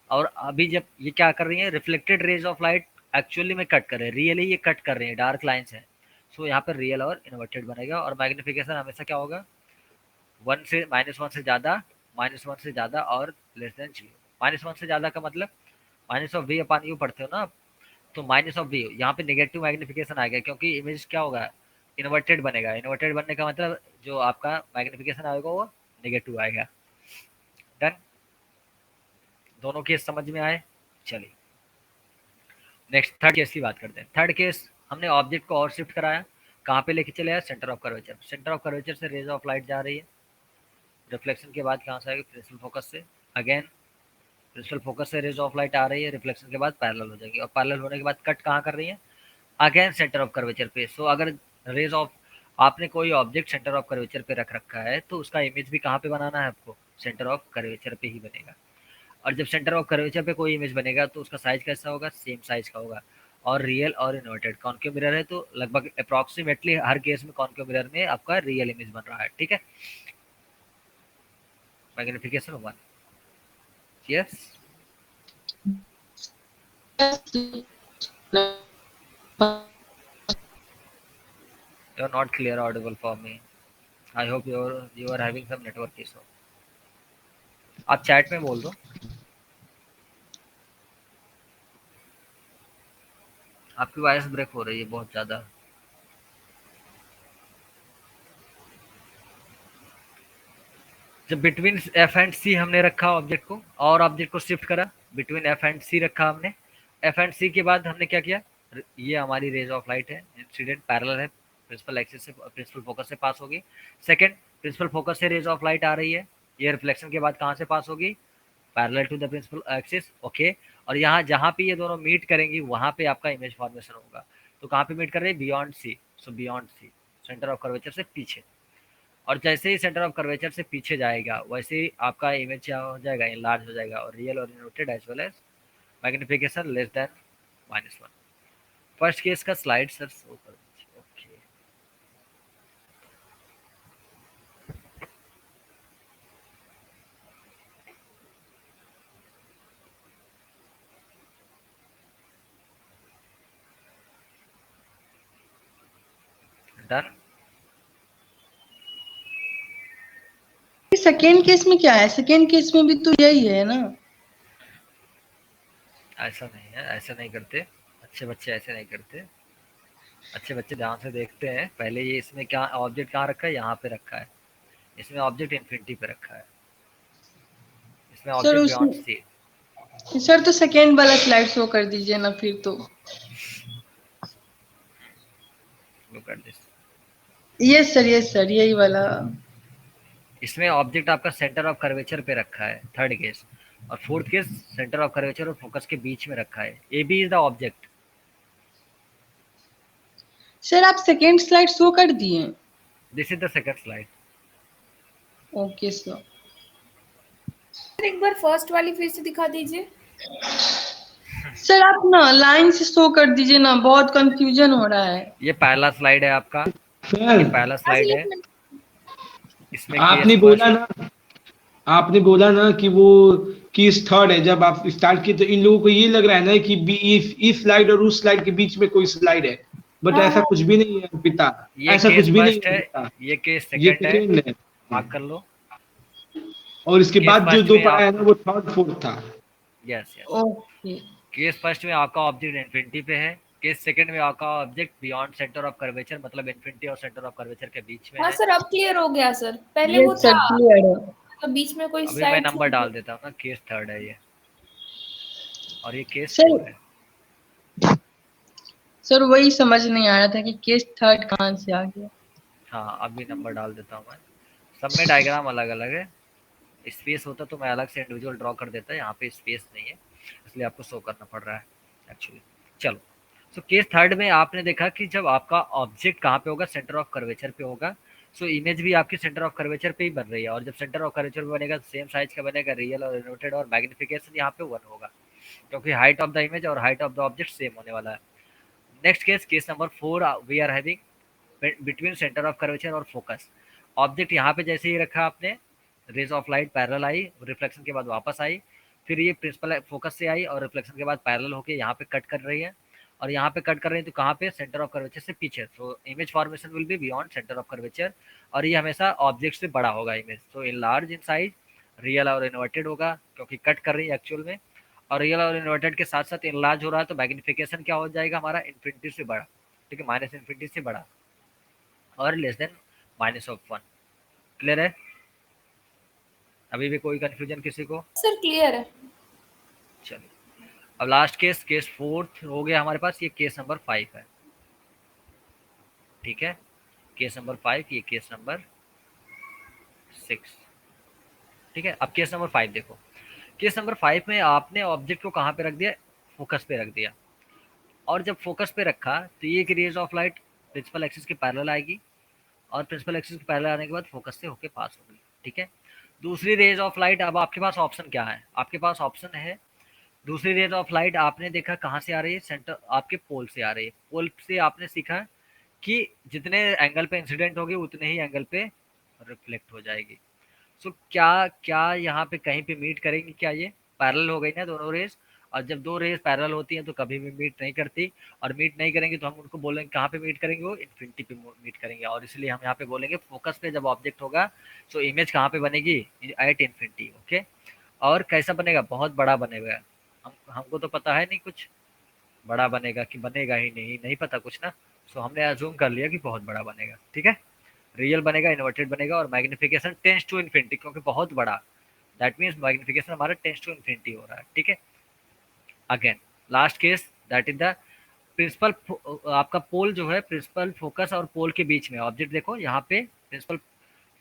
और अभी जब ये क्या कर रही है? Reflected rays of light actually में कट कर रहे हैं, रियली ये कट कर रहे हैं, डार्क लाइन्स है। सो यहाँ पर रियल और इन्वर्टेड बनेगा। और मैग्निफिकेशन हमेशा क्या होगा? 1 से -1 से ज़्यादा, -1 से ज़्यादा और लेस देन 0। -1 से ज़्यादा का मतलब minus of we upon you पढ़ते हो ना, तो माइनस ऑफ वी यहाँ पे नेगेटिव मैग्निफिकेशन आ गया क्योंकि इमेज क्या होगा? इन्वर्टेड बनेगा। इन्वर्टेड बनने का मतलब जो आपका मैग्निफिकेशन आएगा वो नेगेटिव आएगा। डन। दोनों केस समझ में आए? चलिए नेक्स्ट थर्ड केस की बात करते हैं। थर्ड केस, हमने ऑब्जेक्ट को और शिफ्ट कराया, कहाँ पे लेके चले आए? Centre of curvature. Centre of curvature से रेज ऑफ लाइट जा रही है, रिफ्लेक्शन के बाद कहाँ से आएगी? प्रिंसिपल फोकस से। अगेन प्रिंसिपल फोकस से रेज ऑफ लाइट आ रही है, रिफ्लेक्शन के बाद पैरेलल हो जाएगी। और पैरेलल होने के बाद कट कहाँ कर रही है? अगेन सेंटर ऑफ कर्वेचर पे। सो अगर रेज ऑफ, आपने कोई ऑब्जेक्ट सेंटर ऑफ कर्वेचर पे रख रखा है तो उसका इमेज भी कहाँ पे बनाना है आपको? सेंटर ऑफ कर्वेचर पे ही बनेगा। और जब सेंटर ऑफ कर्वेचर पे कोई इमेज बनेगा तो उसका साइज कैसा होगा? सेम साइज का होगा। और रियल और इन्वर्टेड, कॉनकेव मिरर है तो लगभग अप्रॉक्सीमेटली हर केस में कॉनकेव मिरर में आपका रियल इमेज बन रहा है, ठीक है। Magnification 1, yes. You are not clear audible for me. I hope you are having some network issue. आप चैट में बोल दो। आपकी वॉइस ब्रेक हो रही है बहुत ज़्यादा। जब बिटवीन एफ एंड सी हमने रखा ऑब्जेक्ट को और ऑब्जेक्ट को शिफ्ट करा, बिटवीन एफ एंड सी रखा हमने। एफ एंड सी के बाद हमने क्या किया? ये हमारी रेज ऑफ लाइट है, इंसिडेंट पैरेलल है प्रिंसिपल एक्सिस से प्रिंसिपल फोकस से पास होगी। सेकंड, प्रिंसिपल फोकस से रेज ऑफ लाइट आ रही है, ये रिफ्लेक्शन के बाद कहाँ से पास होगी, parallel to the principal axis, okay. और यहाँ जहाँ पे ये दोनों मीट करेंगी वहाँ पे आपका इमेज फॉर्मेशन होगा। तो कहाँ पे मीट कर रही है, beyond C, so beyond C, centre of curvature से पीछे। और जैसे ही सेंटर ऑफ कर्वेचर से पीछे जाएगा वैसे ही आपका इमेज क्या हो जाएगा, इनलार्ज हो जाएगा, और रियल और inverted as well as magnification less than -1। First case का स्लाइड सर शो कर दीजिए, ओके। डन। सेकेंड केस में क्या है, सेकेंड केस में भी तो यही है ना। ऐसा नहीं है, ऐसे नहीं करते, अच्छे बच्चे ऐसे नहीं करते। अच्छे बच्चे ध्यान से देखते हैं, पहले ये इसमें क्या ऑब्जेक्ट कहाँ रखा है, यहाँ पे रखा है, इसमें ऑब्जेक्ट इन्फिनिटी पे रखा है, इसमें सर ऑब्जेक्ट बियॉन्ड उसमें सी। सर तो सेकेंड वाला स्लाइड शो कर दीजिए ना फिर तो। Look at this, yes sir यही वाला। इसमें ऑब्जेक्ट आपका सेंटर ऑफ कर्वेचर पे रखा है, थर्ड केस। और fourth case centre of curvature और फोकस के बीच में रखा है, A B is the object. Sir आप सेकेंड स्लाइड शो कर दिए। This is the second slide. Okay sir. एक बार फर्स्ट वाली फिर से दिखा दीजिए। सर आप ना लाइन से शो कर दीजिए ना, बहुत कंफ्यूजन हो रहा है। ये पहला स्लाइड है आपका, ये सर पहला स्लाइड है, इसमें आपने केस बोला फर्स्ट। ना, आपने बोला ना कि वो केस थर्ड है, जब आप स्टार्ट किए तो इन लोगों को ये लग रहा है ना कि इस स्लाइड और उस स्लाइड के बीच में कोई स्लाइड है, बट हाँ ऐसा हाँ कुछ भी नहीं है पिता, ये ऐसा केस कुछ भी नहीं फर्स्ट है है, पिता। ये केस ये सेकंड है, सेकेंड है, मार्क कर लो। और इसके केस बाद जो फर्स्ट दो में पढ़ा है आप, ना वो थर्ड फोर्थ था। Yes yes, okay case first में आपका ऑब्जेक्ट इन्फिनिटी पे है, केस सेकंड में आपका object beyond centre of curvature, मतलब इन्फिनिटी और सेंटर ऑफ कर्वेचर के बीच में हाँ है। सर, अब क्लियर हो गया सर, पहले वो यस था सर क्लियर है। तो बीच में कोई अभी मैं साइड नंबर डाल देता हूँ ना, केस थर्ड है ये, और ये केस सर 4 है। सर वही समझ नहीं आ रहा था कि केस थर्ड कहाँ से आ गया। हाँ अभी नंबर डाल देता हूँ मैं, सब में डायग्राम अलग अलग है, स्पेस होता तो मैं अलग से इंडिविजुअल ड्रॉ कर देता, यहाँ पे स्पेस नहीं है इसलिए आपको शो करना पड़ रहा है एक्चुअली। चलो, सो केस थर्ड में आपने देखा कि जब आपका ऑब्जेक्ट कहाँ पे होगा, सेंटर ऑफ कर्वेचर पे होगा, सो इमेज भी आपकी सेंटर ऑफ कर्वेचर पे ही बन रही है, और जब सेंटर ऑफ कर्वेचर पे बनेगा सेम साइज का बनेगा, रियल और इनवर्टेड, और मैग्निफिकेशन यहाँ पे 1 होगा क्योंकि हाइट ऑफ द इमेज और height of the object same होने वाला है। Next case, case number 4, we are having between centre of curvature और फोकस। ऑब्जेक्ट यहाँ पे जैसे ही रखा आपने, रेज ऑफ लाइट पैरेलल आई, रिफ्लेक्शन के बाद वापस आई, फिर ये प्रिंसिपल फोकस से आई और रिफ्लेक्शन के बाद पैरेलल होके यहाँ पे कट कर रही है, और यहाँ पे कट कर रही है तो कहाँ पे, सेंटर ऑफ कर्वेचर से पीछे। सो image formation will B beyond centre of curvature, और ये हमेशा ऑब्जेक्ट से बड़ा होगा इमेज, तो in large in size, real और इन्वर्टेड होगा क्योंकि कट कर रही है एक्चुअल में, और रियल और इन्वर्टेड के साथ साथ इनलार्ज हो रहा है, तो मैग्निफिकेशन क्या हो जाएगा हमारा, इन्फिनिटी से बड़ा, ठीक है, माइनस इन्फिनिटी से बड़ा, और लेस देन -1। क्लियर है? अभी भी कोई कंफ्यूजन किसी को? सर क्लियर है। चलिए, अब लास्ट केस, केस 4 हो गया हमारे पास, ये केस नंबर 5 है, ठीक है, केस नंबर 5, ये केस नंबर 6, ठीक है। अब केस नंबर 5 देखो, केस नंबर 5 में आपने ऑब्जेक्ट को कहाँ पे रख दिया, फोकस पे रख दिया, और जब फोकस पे रखा तो ये rays of light principal axis के पैरेलल आएगी, और प्रिंसिपल एक्सिस के पैरेलल आने के बाद फोकस से होके पास होगी, ठीक है। दूसरी रेज ऑफ लाइट, अब आपके पास ऑप्शन क्या है, आपके पास ऑप्शन है, दूसरी रेज ऑफ लाइट आपने देखा कहाँ से आ रही है, सेंटर आपके पोल से आ रही है, पोल से आपने सीखा कि जितने एंगल पे इंसिडेंट होगी उतने ही एंगल पे रिफ्लेक्ट हो जाएगी। सो क्या क्या यहाँ पे कहीं पे मीट करेंगी क्या, ये पैरेलल हो गई ना दोनों रेज, और जब दो रेज पैरेलल होती हैं तो कभी भी मीट नहीं करती, और मीट नहीं करेंगे तो हम उनको बोलेंगे कहाँ पे मीट करेंगे, वो इन्फिनिटी पे मीट करेंगे, और इसलिए हम यहाँ पे बोलेंगे फोकस पे जब ऑब्जेक्ट होगा सो इमेज कहाँ पे बनेगी, एट इन्फिनिटी, ओके। और कैसा बनेगा, बहुत बड़ा बनेगा, हमको तो पता है नहीं कुछ, बड़ा बनेगा कि बनेगा ही नहीं, नहीं पता कुछ ना, सो हमने अज्यूम कर लिया कि बहुत बड़ा बनेगा, ठीक है। रियल बनेगा, इन्वर्टेड बनेगा, और मैग्निफिकेशन टेंस टू इन्फिनिटी, क्योंकि बहुत बड़ा, दैट मीन्स मैग्निफिकेशन हमारा टेंस टू इन्फिनिटी हो रहा है, ठीक है। Again last case, that is the principal आपका पोल जो है प्रिंसिपल फोकस और पोल के बीच में ऑब्जेक्ट देखो यहाँ पे प्रिंसिपल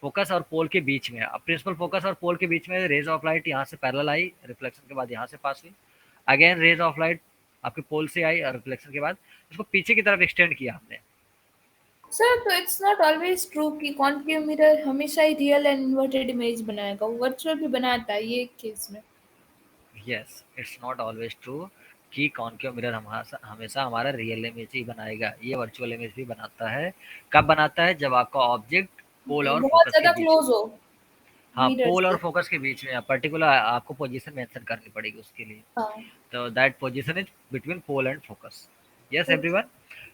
फोकस और पोल के बीच में। अब प्रिंसिपल फोकस और पोल के बीच में रेज ऑफ लाइट यहाँ से पैरेलल आई, रिफ्लेक्शन के बाद यहाँ से पास हुई, अगेन रेज ऑफ लाइट आपके पोल से आई और रिफ्लेक्शन के बाद इसको पीछे की तरफ एक्सटेंड किया हमने। सर तो इट्स नॉट ऑलवेज ट्रू कि कॉन्केव मिरर हमेशा ही रियल एंड इन्वर्टेड इमेज बनाएगा, वो वर्चुअल भी बनाता है ये केस में। Yes, it's not always true कि कॉन्केव मिरर हमेशा हमारा रियल इमेज ही बनाएगा, ये वर्चुअल इमेज भी बनाता है। कब बनाता है? जब आपका ऑब्जेक्ट पोल और बहुत फोकस के ज्यादा बीच, क्लोज हो हाँ मिरर पोल और से। फोकस के बीच में पर्टिकुलर आपको पोजीशन मेंशन करनी पड़ेगी उसके लिए। हाँ तो that position is between pole and focus. Yes okay. Everyone.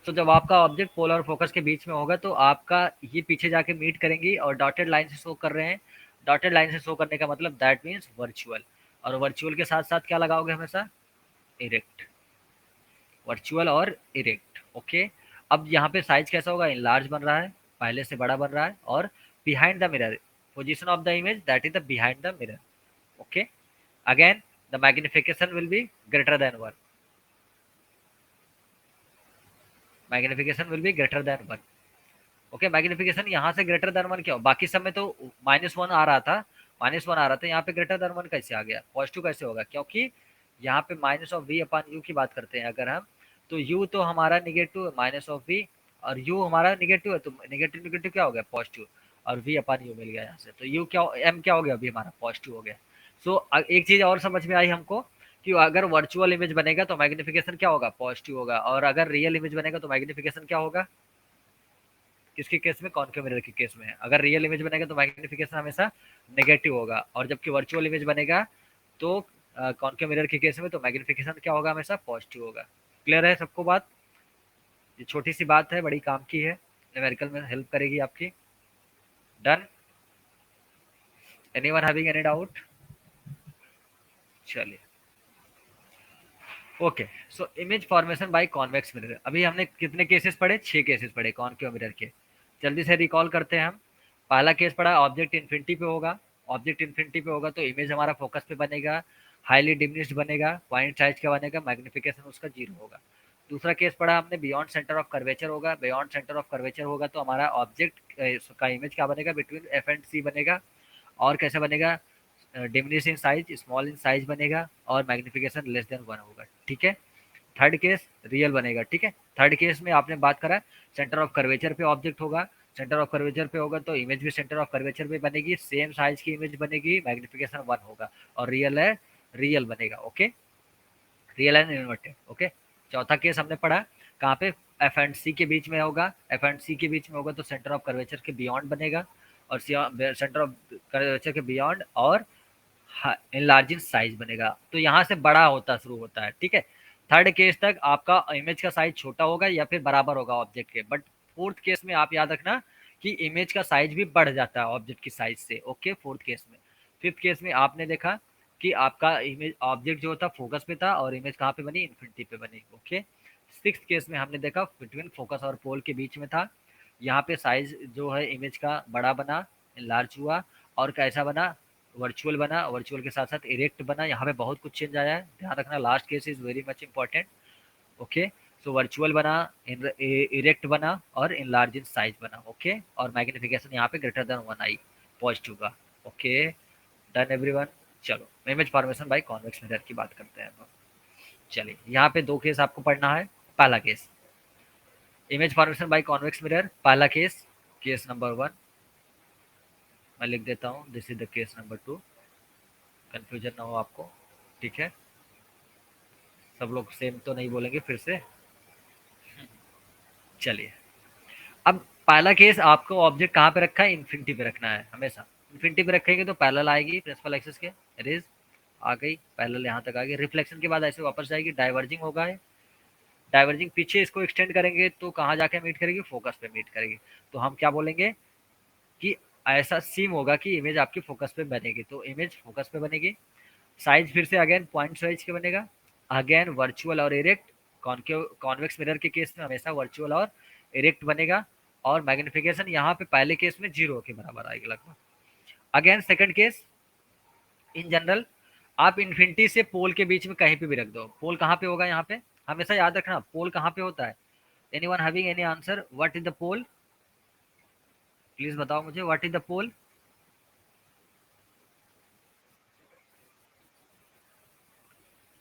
तो जब आपका ऑब्जेक्ट पोल और फोकस के बीच में होगा तो आपका ये पीछे जाके मीट करेंगी और डॉटेड लाइन से शो कर रहे हैं। डॉटेड लाइन से शो करने का मतलब दैट मीन्स वर्चुअल, और वर्चुअल के साथ साथ क्या लगाओगे हमेशा? इरेक्ट। वर्चुअल और इरेक्ट। ओके। अब यहाँ पे साइज कैसा होगा? इनलार्ज बन रहा है, पहले से बड़ा बन रहा है, और behind the mirror position of the image that is the behind the mirror. Okay. Again the magnification will be greater than 1। Magnification will be greater than 1। Okay. Magnification यहाँ से ग्रेटर देन 1 क्यों? बाकी सब में तो -1 आ रहा था, -1 आ रहा था, यहाँ पे ग्रेटर देन 1 कैसे आ गया? पॉजिटिव कैसे होगा? क्योंकि यहाँ पे minus of V upon U की बात करते हैं अगर हम, तो यू तो हमारा निगेटिव है माइनस ऑफ वी, और यू हमारा निगेटिव है, तो नेगेटिव निगेटिव क्या हो गया? पॉजिटिव, और वी अपॉन यू मिल गया यहाँ से, तो यू क्या एम क्या हो गया? अभी हमारा पॉजिटिव हो गया। सो एक चीज और समझ में आई हमको कि अगर वर्चुअल इमेज बनेगा तो मैग्निफिकेशन क्या होगा? पॉजिटिव होगा, और अगर रियल इमेज बनेगा तो मैग्निफिकेशन क्या होगा? किसके केस में? कॉन्केव मिरर के केस में। अगर रियल इमेज बनेगा तो मैग्निफिकेशन हमेशा नेगेटिव होगा, और जबकि वर्चुअल इमेज बनेगा तो कॉन्केव मिरर के केस में तो मैग्निफिकेशन क्या होगा? हमेशा पॉजिटिव होगा। क्लियर है सबको बात? ये छोटी सी बात है, बड़ी काम की है, न्यूमेरिकल में हेल्प करेगी आपकी। Done? Anyone having any doubt? चलिए okay. So image formation by convex mirror, अभी हमने कितने केसेस पढ़े? 6 केसेस पढ़े कॉन्केव मिरर के। जल्दी से रिकॉल करते हैं हम। पहला केस पढ़ा, ऑब्जेक्ट इन्फिनिटी पे होगा। ऑब्जेक्ट इन्फिनिटी पे होगा तो इमेज हमारा फोकस पे बनेगा, हाईली डिमिनिश्ड बनेगा, पॉइंट साइज का बनेगा, मैग्निफिकेशन उसका 0 होगा। दूसरा केस पढ़ा हमने, बियॉन्ड सेंटर ऑफ कर्वेचर होगा। बियॉन्ड सेंटर ऑफ कर्वेचर होगा तो हमारा ऑब्जेक्ट का इमेज क्या बनेगा? बिटवीन एफ एंड सी बनेगा, और कैसे बनेगा? Diminish in size, small in size बनेगा, और मैग्निफिकेशन लेस देन 1 होगा। ठीक है। थर्ड केस रियल बनेगा। ठीक है। थर्ड केस में आपने बात करा सेंटर ऑफ कर्वेचर पे ऑब्जेक्ट होगा, सेंटर ऑफ कर्वेचर पे होगा तो इमेज भी सेंटर ऑफ कर्वेचर पे बनेगी, सेम साइज की इमेज बनेगी, मैग्निफिकेशन 1 होगा, और रियल है रियल बनेगा। Okay. Real and inverted. Okay. चौथा केस हमने पढ़ा कहाँ पे? एफ एंड सी के बीच में होगा। एफ एंड सी के बीच में होगा तो सेंटर ऑफ कर्वेचर के बियॉन्ड बनेगा, और सेंटर ऑफ कर्वेचर के बियॉन्ड और इनलार्जिंग साइज बनेगा, तो यहाँ से बड़ा होता शुरू होता है। ठीक है। थर्ड केस तक आपका इमेज का साइज छोटा होगा या फिर बराबर होगा ऑब्जेक्ट के, बट फोर्थ केस में आप याद रखना कि इमेज का साइज भी बढ़ जाता है ऑब्जेक्ट की साइज से। ओके। फोर्थ केस में। फिफ्थ केस में आपने देखा कि आपका इमेज ऑब्जेक्ट जो था फोकस पे था और इमेज कहाँ पे बनी? इन्फिनिटी पे बनी। ओके। सिक्स्थ केस में हमने देखा बिटवीन फोकस और पोल के बीच में था, यहाँ पे साइज जो है इमेज का बड़ा बना, लार्ज हुआ, और कैसा बना? वर्चुअल बना। वर्चुअल के साथ साथ इरेक्ट बना। यहाँ पे बहुत कुछ चेंज आया है, ध्यान रखना, last case is very much important. Okay. So virtual बना, इरेक्ट बना, और इनलार्ज इन साइज बना। ओके। और मैग्निफिकेशन यहाँ पे ग्रेटर देन 1 आई, पॉजिटिव का। ओके। Done everyone. चलो image formation by convex mirror की बात करते हैं। चलिए यहाँ पे 2 केस आपको पढ़ना है। पहला case image formation by convex mirror, पहला केस, केस नंबर 1 मैं लिख देता हूँ, this is the case number 2, confusion ना हो आपको। ठीक है। सब लोग सेम तो नहीं बोलेंगे फिर से। चलिए अब पहला केस, आपको ऑब्जेक्ट कहाँ पे रखा है? इन्फिनिटी पे रखना है हमेशा। इन्फिनिटी पे रखेंगे तो पैरेलल आएगी प्रिंसिपल एक्सिस के, रेज आ गई पैरेलल, यहाँ तक आ गई। रिफ्लेक्शन के बाद ऐसे वापस जाएगी, डाइवर्जिंग होगा है, डाइवर्जिंग पीछे इसको एक्सटेंड करेंगे तो कहाँ जाके मीट करेगी? फोकस पे मीट करेगी। तो हम क्या बोलेंगे कि ऐसा सीम होगा कि इमेज आपकी फोकस पे बनेगी, तो इमेज फोकस पे बनेगी। साइज फिर से अगेन पॉइंट साइज के बनेगा, अगेन वर्चुअल और इरेक्ट। कॉन्वेक्स मिरर के केस में हमेशा वर्चुअल और इरेक्ट बनेगा, और मैग्निफिकेशन यहाँ पे पहले केस में 0 के बराबर आएगी लगभग। Again second case, in general आप इन्फिनिटी से पोल के बीच में कहीं पे भी रख दो। पोल कहाँ पे होगा? यहाँ पे हमेशा याद रखना पोल कहाँ पे होता है। Anyone having any answer, what is the pole? Please बताओ मुझे, व्हाट इज द पोल?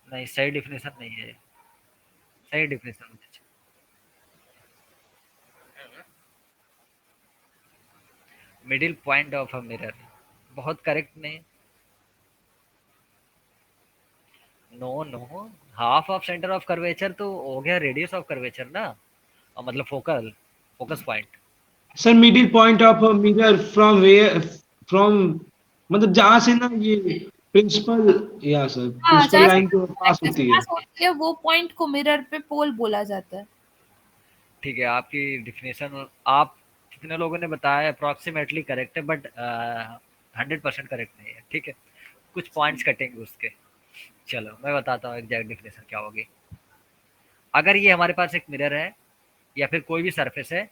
नहीं, सही डिफिनेशन नहीं है, सही definition. Middle point of a mirror, बहुत करेक्ट नहीं। No no, half of centre of curvature तो हो गया रेडियस ऑफ कर्वेचर ना, और मतलब focal focus point. Sir middle point of mirror from where, from मतलब जहां से ना ये प्रिंसिपल, या सर हाँ, प्रिंसिपल जहाँ से लाइन को पास होती है। पास होती है वो पॉइंट को मिरर पे पोल बोला जाता है। ठीक है, आपकी डिफिनेशन आप कितने लोगों ने बताया अप्रॉक्सीमेटली करेक्ट है, बट 100% करेक्ट नहीं है। ठीक है, कुछ पॉइंट्स कटेंगे उसके। चलो मैं बताता हूँ एग्जैक्ट डिफिनेशन क्या होगी। अगर ये हमारे पास एक मिरर है या फिर कोई भी सरफेस है,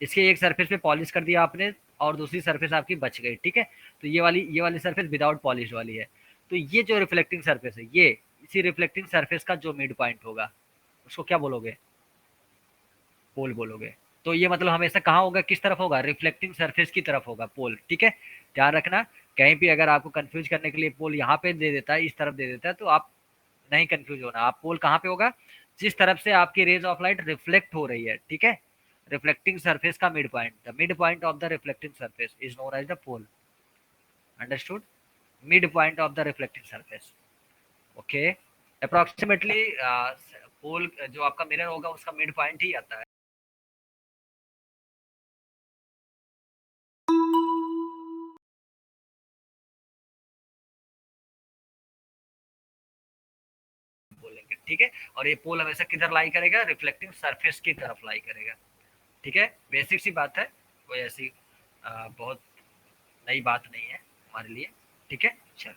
इसके एक सरफेस पे पॉलिश कर दिया आपने और दूसरी सरफेस आपकी बच गई, ठीक है, तो ये वाली सरफेस विदाउट पॉलिश वाली है, तो ये जो रिफ्लेक्टिंग सरफेस है, ये इसी रिफ्लेक्टिंग सरफेस का जो मिड पॉइंट होगा उसको क्या बोलोगे? पोल बोलोगे। तो ये मतलब हमेशा कहाँ होगा, किस तरफ होगा? रिफ्लेक्टिंग सरफेस की तरफ होगा पोल। ठीक है, ध्यान रखना, कहीं भी अगर आपको कंफ्यूज करने के लिए पोल यहाँ पे दे देता है, इस तरफ दे देता है, तो आप नहीं कंफ्यूज होना। आप पोल कहाँ पे होगा? जिस तरफ से आपकी रेज ऑफ लाइट रिफ्लेक्ट हो रही है। ठीक है, रिफ्लेक्टिंग सरफेस का mid point, the mid point of the reflecting surface is known as the pole. Understood? Mid point of the reflecting surface. Okay, approximately pole जो आपका मिरर होगा उसका मिड पॉइंट ही आता है। बोलेंगे, ठीक है, और ये पोल हमेशा किधर लाई करेगा? रिफ्लेक्टिंग सरफेस की तरफ लाई करेगा। ठीक है, बेसिक सी बात है, कोई ऐसी बहुत नई बात नहीं है हमारे लिए। ठीक है, चलो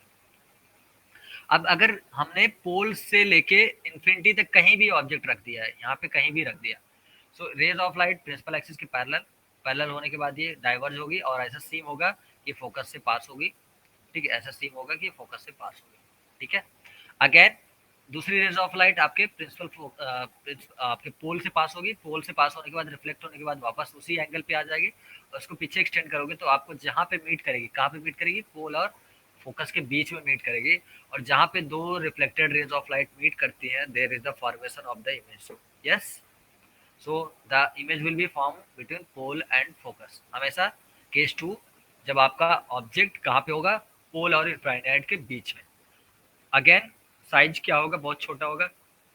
अब अगर हमने पोल से लेके इन्फिनिटी तक कहीं भी ऑब्जेक्ट रख दिया है, यहाँ पे कहीं भी रख दिया, so rays of light principal axis के पैरेलल, पैरेलल होने के बाद ये डाइवर्ज होगी और ऐसा सीम होगा कि फोकस से पास होगी। ठीक है, ऐसा सीम होगा कि फोकस से पास होगी। ठीक है, अगेन दूसरी रेज ऑफ लाइट आपके आपके पोल से पास होगी, पोल से पास होने के बाद रिफ्लेक्ट होने के बाद वापस उसी एंगल पे आ जाएगी, और उसको पीछे एक्सटेंड करोगे तो आपको जहाँ पे मीट करेगी, कहाँ पे मीट करेगी? पोल और फोकस के बीच में मीट करेगी, और जहाँ पे दो reflected rays of light meet करती है, there is the formation of the image. Yes, so the image will be form between pole and focus. हमेशा केस 2 जब आपका ऑब्जेक्ट कहाँ पे होगा? पोल और इन्फाइनाइट के बीच में। अगेन साइज क्या होगा? बहुत छोटा होगा,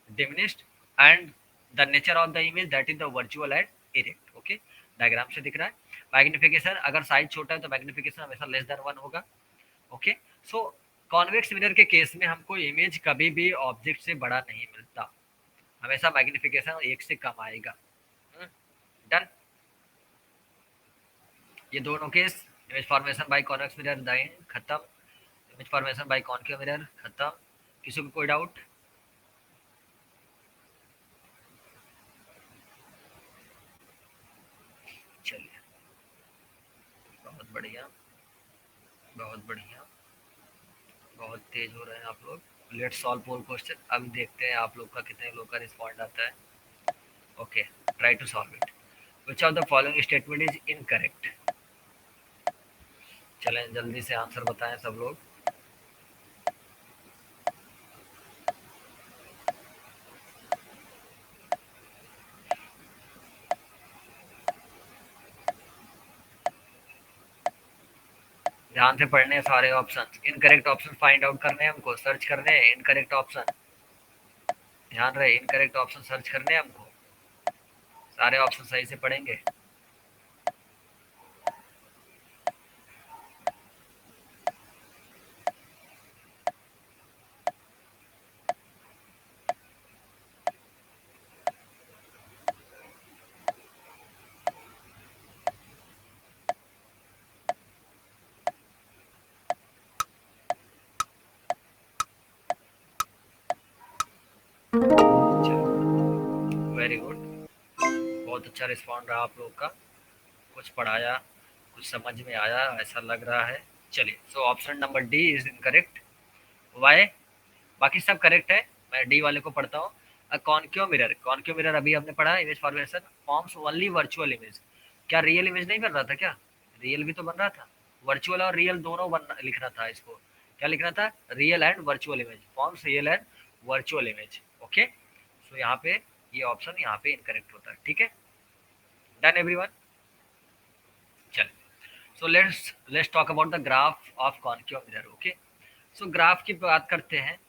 diminished, and the nature of the image that is the virtual and erect. Okay, diagram से दिख रहा है। मैग्निफिकेशन, अगर साइज छोटा है तो मैग्निफिकेशन हमेशा लेस देन 1 होगा। ओके, सो कॉन्वेक्स मिरर के केस में हमको इमेज कभी भी ऑब्जेक्ट से बड़ा नहीं मिलता, हमेशा मैग्निफिकेशन 1 से कम आएगा। डन। ये दोनों case, image formation by convex mirror दाइन खत्म, image formation bye concave mirror खत्म। किसी को कोई डाउट? चलिए, बहुत बढ़िया, बहुत बढ़िया, बहुत तेज हो रहे हैं आप लोग। Let's solve pole question. अभी देखते हैं आप लोग का कितने लोग का रिस्पॉन्ड आता है। Okay, try to solve it. Which of the following statement is incorrect? चलें जल्दी से आंसर बताएं सब लोग। ध्यान से पढ़ने हैं सारे option, incorrect option find out करने हैं हमको, सर्च करने हैं इनकरेक्ट ऑप्शन। ध्यान रहे, इनकरेक्ट ऑप्शन सर्च करने हैं हमको, सारे ऑप्शन सही से पढ़ेंगे। वेरी गुड, बहुत अच्छा रिस्पॉन्ड रहा आप लोग का, कुछ पढ़ाया, कुछ समझ में आया ऐसा लग रहा है। चलिए, so option number D is incorrect. Why? बाकी सब करेक्ट है, मैं डी वाले को पढ़ता हूँ। कॉन्केव मिरर अभी हमने पढ़ा image formation forms only virtual image. क्या रियल इमेज नहीं बन रहा था? क्या रियल भी तो बन रहा था, वर्चुअल और रियल दोनों लिखना था इसको। क्या लिखना था? Real and virtual image, forms real and virtual image. Okay, so यहाँ पे ये ऑप्शन यहाँ पे इनकरेक्ट होता है। ठीक है, डन एवरीवन। चल, सो let's talk about the graph of concave mirror. Okay, so graph की बात करते हैं।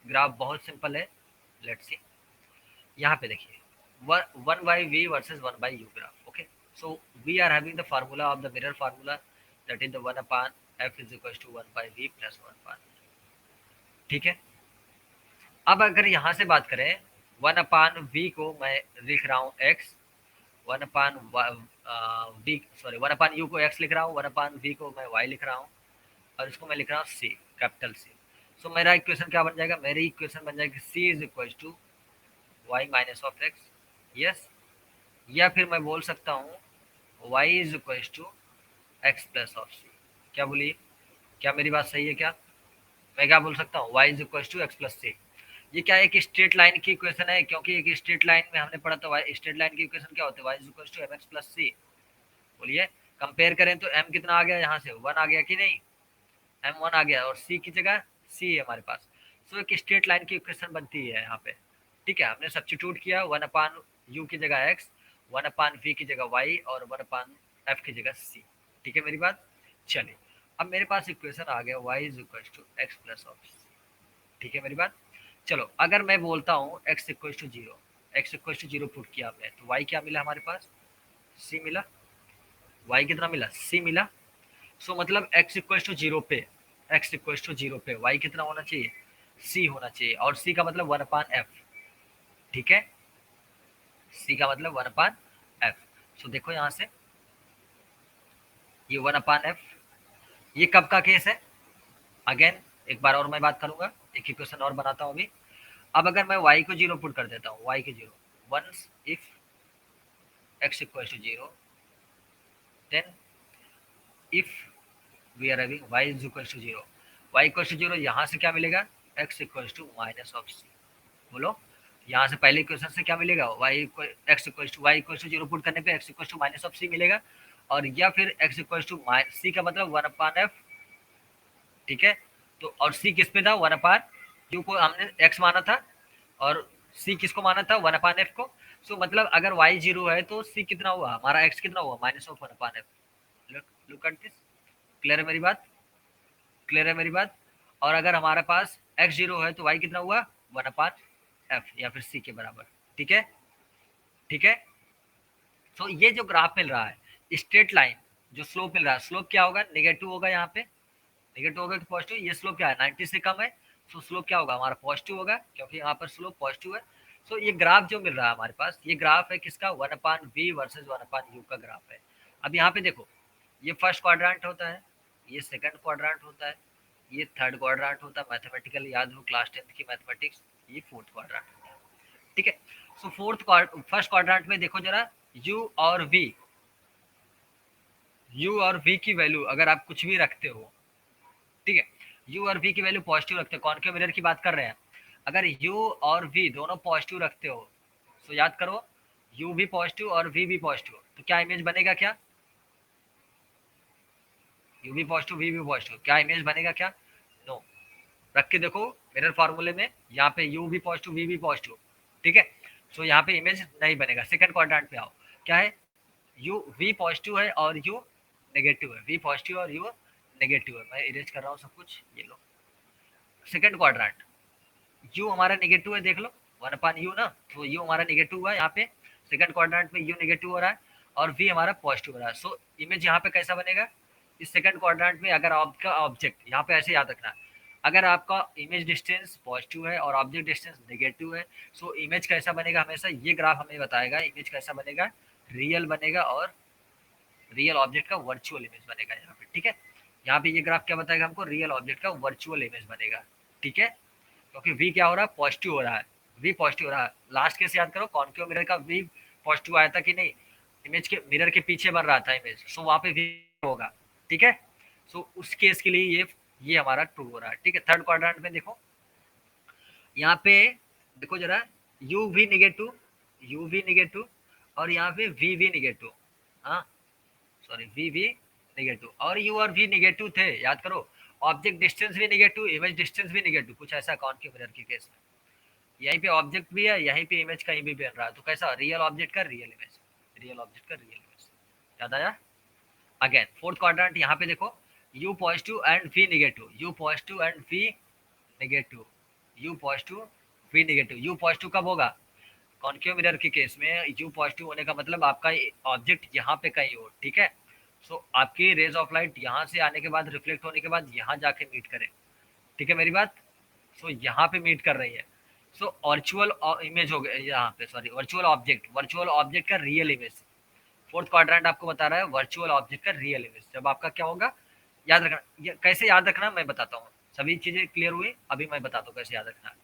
ग्राफ बहुत सिंपल है, लेट्स सी। यहाँ पे देखिए 1/v versus 1/u graph. Okay, so we are having the formula of the mirror formula, that is the 1/f is equal to 1/v plus 1/। ठीक है, अब अगर यहाँ से बात करें 1/v को मैं लिख रहा हूँ x, 1/u को x लिख रहा हूँ, 1/v को मैं y लिख रहा हूँ, और इसको मैं लिख रहा हूँ c, कैपिटल C। सो मेरा इक्वेशन क्या बन जाएगा? मेरी इक्वेशन बन जाएगी c is equal to y minus of x, yes. या फिर मैं बोल सकता हूँ y is equal to x plus of c। क्या बोलिए, क्या मेरी बात सही है? क्या मैं क्या बोल सकता हूँ? y is equal to x plus c। ये क्या एक स्ट्रेट लाइन की इक्वेशन है, क्योंकि एक स्ट्रेट लाइन में हमने पढ़ा था स्ट्रेट लाइन की इक्वेशन क्या होती है? y is equal to mx plus c। बोलिए, कंपेयर करें तो m कितना आ गया? यहाँ से 1 आ गया कि नहीं? m 1 आ गया, और c की जगह c है हमारे पास। सो एक स्ट्रेट लाइन की इक्वेशन बनती है यहाँ पे। ठीक है, हमने सब्स्टिट्यूट किया 1/u की जगह x, 1/v की जगह y, और 1/f की जगह c। ठीक है मेरी बात? चलिए, अब मेरे पास इक्वेशन आ गया y is equal to x plus of c। ठीक है मेरी बात? चलो, अगर मैं बोलता हूँ x equal to 0, x equal to 0 put किया हमने, तो y क्या मिला हमारे पास? c मिला। y कितना मिला? c मिला। सो मतलब x इक्वल टू 0 पे, x इक्वल टू 0 पे y कितना होना चाहिए? c होना चाहिए, और c का मतलब 1/f। ठीक है, c का मतलब 1/f। सो देखो यहाँ से ये 1/f, ये कब का केस है? अगेन एक बार और मैं बात करूंगा, एक इक्वेशन और बनाता हूँ अभी। अब अगर मैं y को 0 पुट कर देता हूँ, y के 0, once if x equal to 0, then if we are having y is equal to 0, y equal to 0, यहाँ से क्या मिलेगा? x equal to minus of c। बोलो, यहाँ से पहले इक्वेशन से क्या मिलेगा? x इक्वल टू 0 पुट करने पे x equal to minus of c मिलेगा, और या फिर x इक्वल टू c का मतलब 1/f। ठीक है, तो और c किस पे था? 1/u को हमने x माना था, और c किसको माना था? 1/f को। सो मतलब अगर y 0 है तो c कितना हुआ हमारा? x कितना हुआ? Minus of 1/f। Look at this, clear है मेरी बात? क्लियर है मेरी बात? और अगर हमारे पास x 0 है तो y कितना हुआ? 1/f, या फिर c के बराबर। ठीक है, ठीक है। तो ये जो ग्राफ मिल रहा है, स्ट्रेट लाइन जो स्लोप मिल रहा है, स्लोप क्या होगा? नेगेटिव होगा। यहाँ पे नेगेटिव होगा कि पॉजिटिव? ये स्लोप क्या है? 90 से कम है, सो स्लोप क्या होगा हमारा? पॉजिटिव होगा, क्योंकि यहाँ पर स्लोप पॉजिटिव है। सो ये ग्राफ जो मिल रहा है हमारे पास, ये ग्राफ है किसका? 1/v वर्सेस 1/u का ग्राफ है। अब यहाँ पे देखो, ये फर्स्ट क्वाड्रेंट होता है, ये सेकंड क्वाड्रेंट होता है, ये थर्ड क्वाड्रेंट होता है। मैथमेटिकल याद हो क्लास 10th की मैथमेटिक्स, ये फोर्थ क्वाड्रेंट होता है। ठीक है, सो फर्स्ट क्वाड्रेंट में देखो जरा, u और v की वैल्यू अगर आप कुछ भी रखते हो, ठीक है, u और v की वैल्यू पॉजिटिव रखते हो, कॉन्केव मिरर की बात कर रहे हैं। अगर u और v दोनों पॉजिटिव रखते हो, तो याद करो u भी पॉजिटिव और v भी पॉजिटिव, तो क्या इमेज बनेगा? क्या u भी पॉजिटिव v भी पॉजिटिव, क्या इमेज बनेगा? क्या नो। रख के देखो मिरर फार्मूले में, यहाँ पे u भी पॉजिटिव v भी पॉजिटिव। ठीक है, सो यहाँ पे इमेज नहीं बनेगा। सेकंड क्वाड्रेंट पे आओ, क्या है? v पॉजिटिव है और u नेगेटिव है, v पॉजिटिव और u नेगेटिव है। मैं इरेज कर रहा हूँ सब कुछ, ये लो। सेकंड क्वाड्रेंट, u हमारा नेगेटिव है, देख लो 1/u ना, तो u हमारा नेगेटिव हुआ है यहाँ पे। सेकंड क्वाड्रेंट में u नेगेटिव हो रहा है और v हमारा पॉजिटिव हो रहा है। सो इमेज यहाँ पे कैसा बनेगा? इस सेकंड क्वाड्रेंट में अगर आपका ऑब्जेक्ट, यहाँ पे ऐसे याद रखना, अगर आपका इमेज डिस्टेंस पॉजिटिव है और ऑब्जेक्ट डिस्टेंस नेगेटिव है, सो इमेज कैसा बनेगा? हमेशा ये ग्राफ हमें बताएगा इमेज कैसा बनेगा, रियल बनेगा, और रियल ऑब्जेक्ट का वर्चुअल इमेज बनेगा यहाँ पे। ठीक है, यहाँ पे ये ग्राफ क्या बताएगा हमको? रियल ऑब्जेक्ट का वर्चुअल इमेज बनेगा। ठीक है, क्योंकि v क्या हो रहा है? पॉजिटिव हो रहा है, v पॉजिटिव हो रहा है। लास्ट केस याद करो, कॉन्केव मिरर का v पॉजिटिव आया था कि नहीं? इमेज के मिरर के पीछे बन रहा था इमेज, सो वहाँ पे v होगा। ठीक है, सो उस केस के लिए ये हमारा ट्रू हो रहा है। ठीक है, थर्ड क्वाड्रेंट में देखो, यहाँ पे देखो जरा, यू भी निगेटिव और यहाँ पे वी भी निगेटिव, हाँ सॉरी वी भी निगेटिव और यू और वी निगेटिव थे, याद करो। ऑब्जेक्ट डिस्टेंस भी निगेटिव, इमेज डिस्टेंस भी निगेटिव, कुछ ऐसा कॉनकेव मिरर के केस में। यहीं पे ऑब्जेक्ट भी है, यहीं पे इमेज कहीं भी बन रहा है, तो कैसा रियल ऑब्जेक्ट का रियल इमेज, रियल ऑब्जेक्ट का रियल इमेज। याद आया? अगेन फोर्थ क्वाड्रेंट यहाँ पे देखो, U positive and V negative, U positive and V negative, U positive V negative. U positive कब होगा? कॉनकेव मिरर के केस में यू पॉजिटिव होने का मतलब आपका ऑब्जेक्ट यहाँ पे कहीं हो, ठीक है। सो आपकी रेज ऑफ लाइट यहाँ से आने के बाद रिफ्लेक्ट होने के बाद यहाँ जाके मीट करे, ठीक है मेरी बात। सो यहाँ पे मीट कर रही है, सो वर्चुअल इमेज हो गया यहाँ पे, सॉरी वर्चुअल ऑब्जेक्ट का रियल इमेज। फोर्थ क्वाड्रेंट आपको बता रहा है वर्चुअल ऑब्जेक्ट का रियल इमेज जब आपका क्या होगा, याद रखना। कैसे याद रखना मैं बताता हूँ, सभी चीजें क्लियर हुई, अभी मैं बताता हूँ कैसे याद रखना है।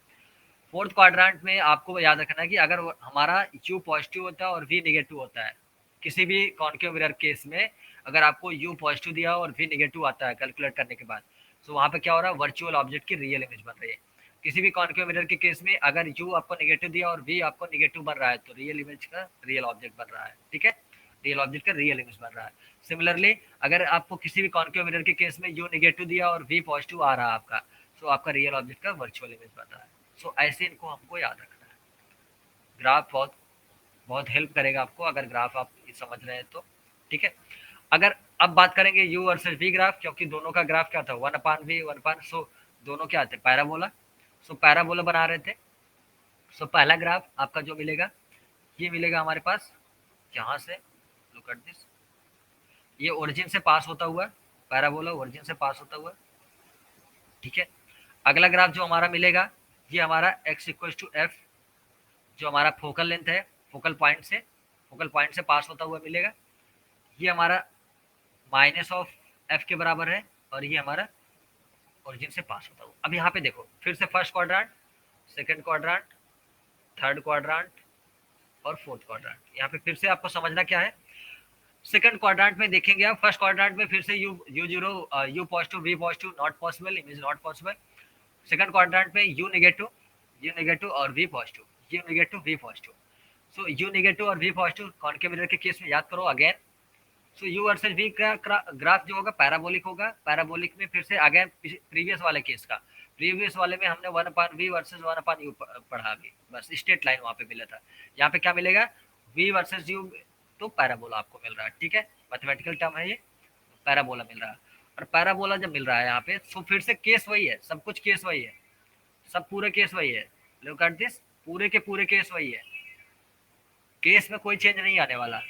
फोर्थ क्वाड्रेंट में आपको याद रखना है कि अगर हमारा यू पॉजिटिव होता है और वी निगेटिव होता है, किसी भी कॉनकेव मिरर केस में अगर आपको यू पॉजिटिव दिया और वी निगेटिव आता है कैलकुलेट करने के बाद, तो वहाँ पे क्या हो रहा है, वर्चुअल ऑब्जेक्ट की रियल इमेज बन रही है। किसी भी कॉनकेव मिरर के केस में अगर यू आपको नेगेटिव दिया और वी आपको नेगेटिव बन रहा है, तो रियल इमेज का रियल ऑब्जेक्ट बन रहा है, ठीक है, रियल ऑब्जेक्ट का रियल इमेज बन रहा है। सिमिलरली अगर आपको किसी भी कॉनकेव मिरर के केस में यू नेगेटिव दिया और वी पॉजिटिव आ रहा है आपका, तो आपका रियल ऑब्जेक्ट का वर्चुअल इमेज बन रहा है। सो ऐसे इनको हमको याद रखना है। ग्राफ बहुत बहुत हेल्प करेगा आपको अगर ग्राफ आप समझ रहे हैं तो, ठीक है। अगर अब बात करेंगे यू वर्सेस वी ग्राफ, क्योंकि दोनों का ग्राफ क्या था, 1/v 1/, सो दोनों क्या थे, पैराबोला। सो पैराबोला बना रहे थे। सो पहला ग्राफ आपका जो मिलेगा, ये मिलेगा हमारे पास यहाँ से, लुक एट दिस, ये ओरिजिन से पास होता हुआ, पैराबोला ओरिजिन से पास होता हुआ, ठीक है। अगला ग्राफ जो हमारा मिलेगा, ये हमारा x इक्वल टू एफ, जो हमारा फोकल लेंथ है, फोकल पॉइंट से पास होता हुआ मिलेगा। ये हमारा माइनस ऑफ एफ के बराबर है और ये हमारा ओरिजिन से पास होता हुआ। अब यहाँ पे देखो फिर से first quadrant, second quadrant, third quadrant और फोर्थ क्वाड्रेंट। यहाँ पे फिर से आपको समझना क्या है, सेकंड क्वाड्रेंट में देखेंगे आप, फर्स्ट क्वाड्रेंट में फिर से U zero, U positive V positive not possible, image not possible. Second quadrant में यू नेगेटिव और V positive, U negative V positive. So U negative और वी पॉजिटिव कॉनकेव मिरर के केस में याद करो again. So U versus V का graph जो होगा पैराबोलिक होगा। पैराबोलिक में फिर से अगेन प्रीवियस वाले केस का, प्रीवियस वाले में हमने 1/v वर्सेस 1/u पढ़ा अभी, बस स्ट्रेट लाइन वहाँ पे मिला था। यहाँ पे क्या मिलेगा, v वर्सेस u, तो पैराबोला आपको मिल रहा है, ठीक है, मैथमेटिकल टर्म है ये, पैराबोला मिल रहा है। और पैराबोला जब मिल रहा है यहाँ पे, तो फिर से केस वही है, सब कुछ केस वही है, सब पूरे केस वही है, लुक एट दिस, पूरे के पूरे केस वही है, केस में कोई चेंज नहीं आने वाला।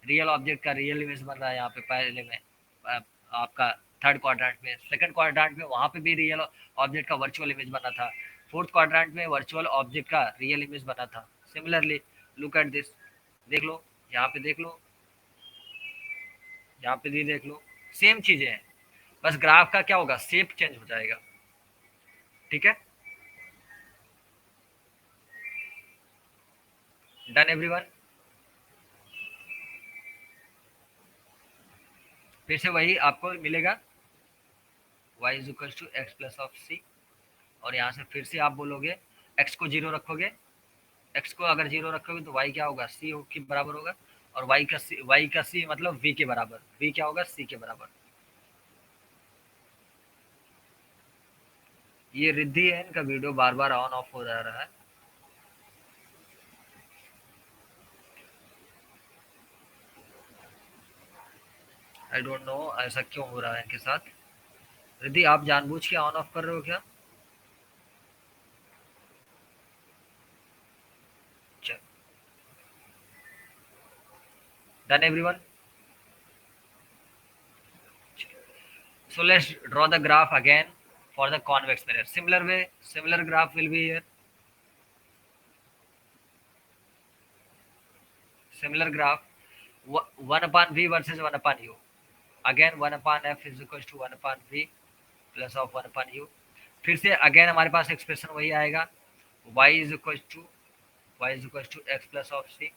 रियल ऑब्जेक्ट का रियल इमेज बन रहा है यहाँ पे पहले में आपका थर्ड क्वाड्रेंट में, सेकंड क्वाड्रेंट में वहाँ पे भी रियल ऑब्जेक्ट का वर्चुअल इमेज बना था, फोर्थ क्वाड्रेंट में वर्चुअल ऑब्जेक्ट का रियल इमेज बना था। सिमिलरली लुक एट दिस, देख लो यहाँ पे, देख लो यहाँ पे भी देख लो, सेम चीजें हैं, बस ग्राफ का क्या होगा, शेप चेंज हो जाएगा, ठीक है। Done everyone. फिर से वही आपको मिलेगा y is equal to X plus of C, और यहाँ से फिर से आप बोलोगे x को 0 रखोगे, x को अगर 0 रखोगे तो y क्या होगा, c के बराबर होगा, और y का c मतलब v के बराबर, v क्या होगा, c के बराबर। ये रिद्धि है, इनका video bar bar on off हो जा रहा है। आई डोंट नो ऐसा क्यों हो रहा है इनके साथ। रिद्धि आप जानबूझ के ऑन ऑफ कर रहे हो क्या? Done everyone? So let's draw the graph again for the convex mirror. Similar way, similar graph will be here. Similar graph, 1/v versus 1/u. Again 1/f is equal to 1/v plus of 1/u. फिर से again हमारे पास expression वही आएगा, y is equal to x plus of c,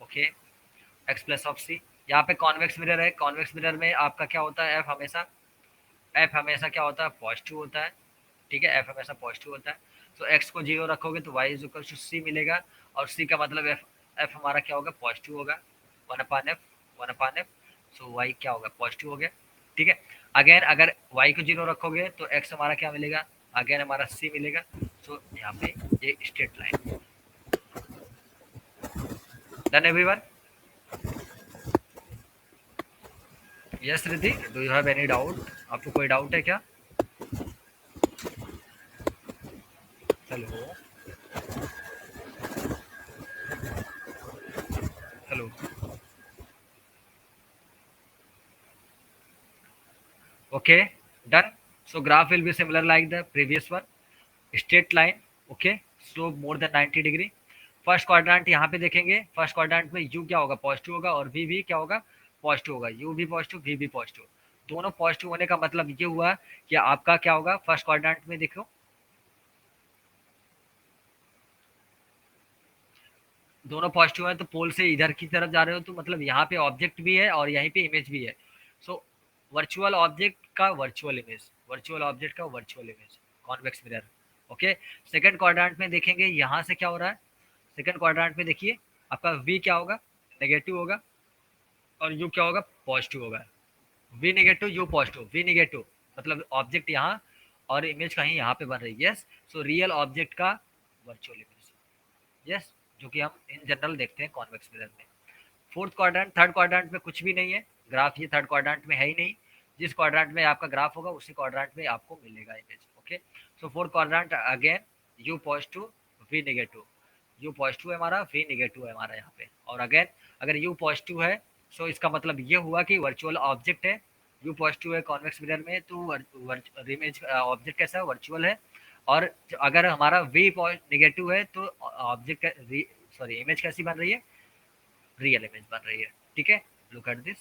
okay, x plus of C. यहाँ पे convex mirror है, convex mirror में आपका क्या होता है, f हमेशा क्या होता है, पॉजिटिव होता है, ठीक है, f हमेशा पॉजिटिव होता है। तो x को 0 रखोगे तो y is equal to c मिलेगा, और c का मतलब f हमारा क्या होगा, पॉजिटिव होगा, 1/f, सो y क्या होगा, पॉजिटिव हो गया, ठीक है। अगेन अगर y को 0 रखोगे तो x हमारा क्या मिलेगा, अगेन हमारा c मिलेगा। सो यहाँ पे ये straight line. Done everyone? Yes Riddhi, do you have any doubt? आपको कोई डाउट है क्या? Hello hello, okay, done. So graph will be similar like the previous one, straight line, okay, slope more than 90 degree। First quadrant यहाँ पे देखेंगे, first quadrant में u क्या होगा, पॉजिटिव होगा, और v भी क्या होगा, पॉजिटिव होगा, u भी पॉजिटिव, v भी पॉजिटिव, दोनों पॉजिटिव होने का मतलब ये हुआ कि आपका क्या होगा, फर्स्ट क्वाड्रेंट में देखो दोनों पॉजिटिव है, तो पोल से इधर की तरफ जा रहे हो, तो मतलब यहाँ पे ऑब्जेक्ट भी है और यहीं पे इमेज भी है। सो वर्चुअल ऑब्जेक्ट का वर्चुअल इमेज, वर्चुअल ऑब्जेक्ट का virtual image, convex mirror, okay. Second quadrant में देखेंगे यहाँ से क्या हो रहा है, सेकंड क्वाड्रेंट में देखिए आपका v क्या होगा, नेगेटिव होगा, और u क्या होगा, पॉजिटिव होगा। v negative, u positive, v negative मतलब ऑब्जेक्ट यहाँ और इमेज कहीं यहाँ पे बन रही है, यस। सो रियल ऑब्जेक्ट का वर्चुअल इमेज, यस, जो कि हम इन जनरल देखते हैं कॉन्वेक्स मिरर में। फोर्थ क्वाड्रेंट, थर्ड क्वाड्रेंट में कुछ भी नहीं है, ग्राफ ये थर्ड क्वाड्रेंट में है ही नहीं, जिस क्वाड्रेंट में आपका ग्राफ होगा उसी क्वाड्रेंट में आपको मिलेगा image, okay. So fourth quadrant again u positive, v negative, u positive है हमारा, v नेगेटिव है हमारा यहाँ पे, और अगेन अगर u पॉजिटिव है सो इसका मतलब ये हुआ कि वर्चुअल ऑब्जेक्ट है, u पॉजिटिव है कॉन्वेक्स मिरर में, तो इमेज ऑब्जेक्ट कैसा है, वर्चुअल है। और अगर हमारा v नेगेटिव है तो ऑब्जेक्ट सॉरी इमेज कैसी बन रही है, रियल इमेज बन रही है, ठीक है। Look at this,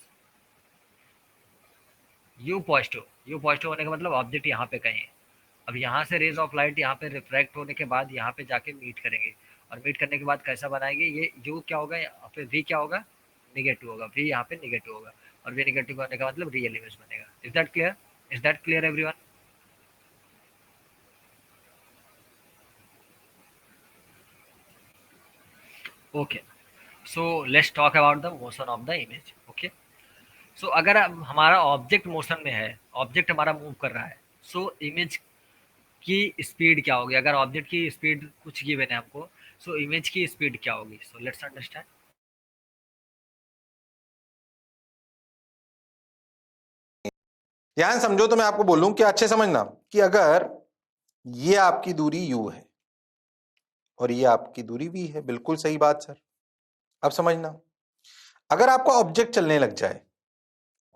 u positive होने का मतलब ऑब्जेक्ट यहाँ पे कहीं है। अब यहाँ से रेज ऑफ लाइट यहाँ पे रिफ्रैक्ट होने के बाद यहाँ पे जाके मीट करेंगे, और मीट करने के बाद कैसा बनाएंगे, ये u क्या होगा, यहाँ पे v क्या होगा, निगेटिव होगा, v यहाँ पे निगेटिव होगा, और v निगेटिव होने का मतलब रियल इमेज बनेगा। Is that clear? Is that clear everyone? Okay, so let's talk about the motion of the image, okay. So अगर हमारा ऑब्जेक्ट मोशन में है, ऑब्जेक्ट हमारा मूव कर रहा है, सो इमेज की स्पीड क्या होगी, अगर ऑब्जेक्ट की स्पीड कुछ गिवन है हमको, सो इमेज की स्पीड क्या होगी, सो लेट्स अंडरस्टैंड। ध्यान समझो, तो मैं आपको बोलूं कि अच्छे समझना कि अगर ये आपकी दूरी u है और ये आपकी दूरी v है, बिल्कुल सही बात सर। अब समझना, अगर आपका ऑब्जेक्ट चलने लग जाए,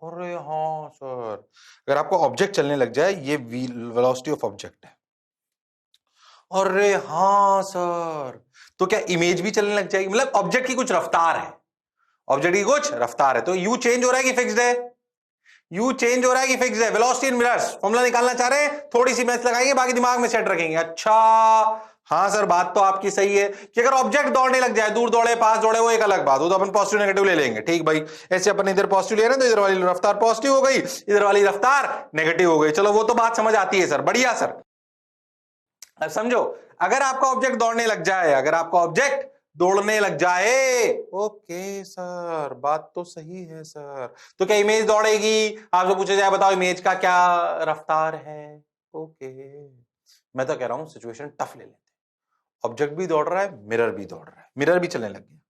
अरे हाँ सर, अगर आपको ऑब्जेक्ट चलने लग जाए, ये वेलोसिटी ऑफ ऑब्जेक्ट है, अरे हाँ सर, तो क्या इमेज भी चलने लग जाएगी, मतलब ऑब्जेक्ट की कुछ रफ्तार है, ऑब्जेक्ट की कुछ रफ्तार है, तो u चेंज हो रहा है कि फिक्स्ड है, u चेंज हो रहा है कि फिक्स्ड है, वेलोसिटी इन मिरर्स फॉर्मूला निकालना चाह रहे हैं, थोड़ी सी मैथ लगाएंगे, बाकी दिमाग में सेट रखेंगे। अच्छा हाँ सर, बात तो आपकी सही है कि अगर ऑब्जेक्ट दौड़ने लग जाए, दूर दौड़े पास दौड़े वो एक अलग बात हो, तो अपन पॉजिटिव नेगेटिव ले लेंगे, ठीक भाई। ऐसे अपन इधर पॉजिटिव ले रहे हैं तो इधर वाली रफ्तार पॉजिटिव हो गई, इधर वाली रफ्तार नेगेटिव हो गई, चलो वो तो बात समझ आती है सर, बढ़िया सर। अब समझो, अगर आपका ऑब्जेक्ट दौड़ने लग जाए, अगर आपका ऑब्जेक्ट दौड़ने लग जाए, ओके सर, बात तो सही है सर, तो क्या इमेज दौड़ेगी, आपसे पूछा जाए बताओ इमेज का क्या रफ्तार है, ओके। मैं तो कह रहा हूं सिचुएशन टफ ले लेते, ऑब्जेक्ट भी दौड़ रहा है, मिरर भी दौड़ रहा है, मिरर भी चलने लग गया।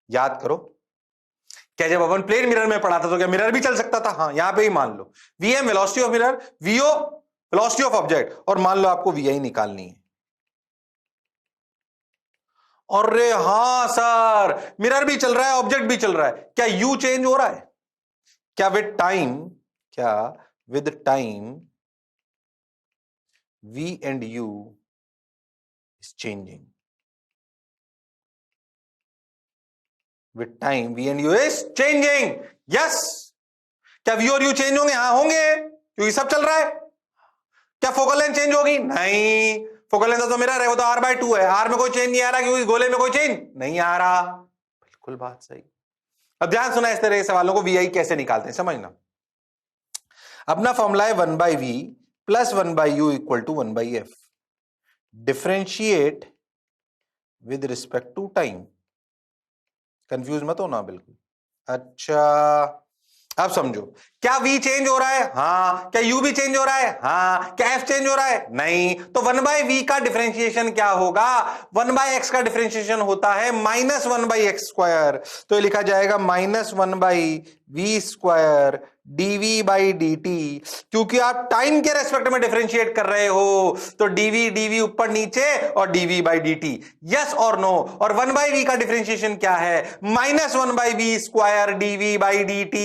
याद करो, क्या जब अपन प्लेन मिरर में पढ़ा था तो क्या मिरर भी चल सकता था? हाँ, यहां पे ही मान लो vm velocity of mirror, vo velocity of object, और मान लो आपको vi निकालनी है। अरे हाँ सर, मिरर भी चल रहा है, ऑब्जेक्ट भी चल रहा है, क्या u चेंज हो रहा है? क्या विद टाइम, क्या with time v and u is changing? With time v and u is changing, yes। क्या v और u चेंज होंगे? हाँ होंगे, क्योंकि सब चल रहा है। क्या फोकल लेंथ चेंज होगी? नहीं, फोकल लेंथ तो मिरर है, वो तो r/2 है, r में कोई चेंज नहीं आ रहा क्योंकि गोले में कोई चेंज नहीं आ रहा, बिल्कुल बात सही। अब ध्यान सुना, इस तरह के सवालों को vi कैसे निकालते हैं समझना। अपना फॉर्मूला है 1/v plus 1/u equal to 1/f। Differentiate with respect to time. Confuse मत होना बिल्कुल। अच्छा, अब समझो, क्या v चेंज हो रहा है? हाँ। क्या u भी चेंज हो रहा है? हाँ। क्या f चेंज हो रहा है? नहीं। तो 1/v का डिफरेंशिएशन क्या होगा? 1/x का डिफरेंशिएशन होता है -1/x स्क्वायर। तो ये लिखा जाएगा -1/v स्क्वायर dv/dt। क्योंकि आप टाइम के रेस्पेक्ट में डिफरेंशिएट कर रहे हो, तो dv ऊपर नीचे और dv/dt। यस और नो? और 1/v का डिफरेंशिएशन क्या है? -1/v square dv/dt।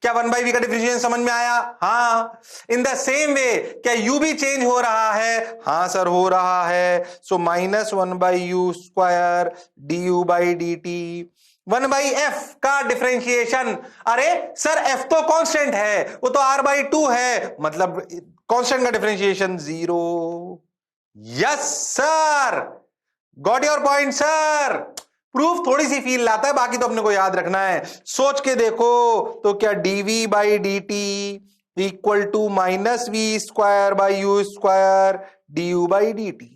क्या 1/v का डिफरेंशिएशन समझ में आया? हाँ। इन द सेम वे, क्या u भी चेंज हो रहा है? हाँ सर, हो रहा है। सो -1/u स्क्वायर du/dt। 1/f का डिफरेंशिएशन, अरे सर f तो कांस्टेंट है, वो तो r/2 है, मतलब कांस्टेंट का differentiation 0। Yes sir, got your point sir. Proof थोड़ी सी फील लाता है, बाकी तो अपने को याद रखना है। सोच के देखो, तो क्या dv/dt equal to -v square by u square du/dt?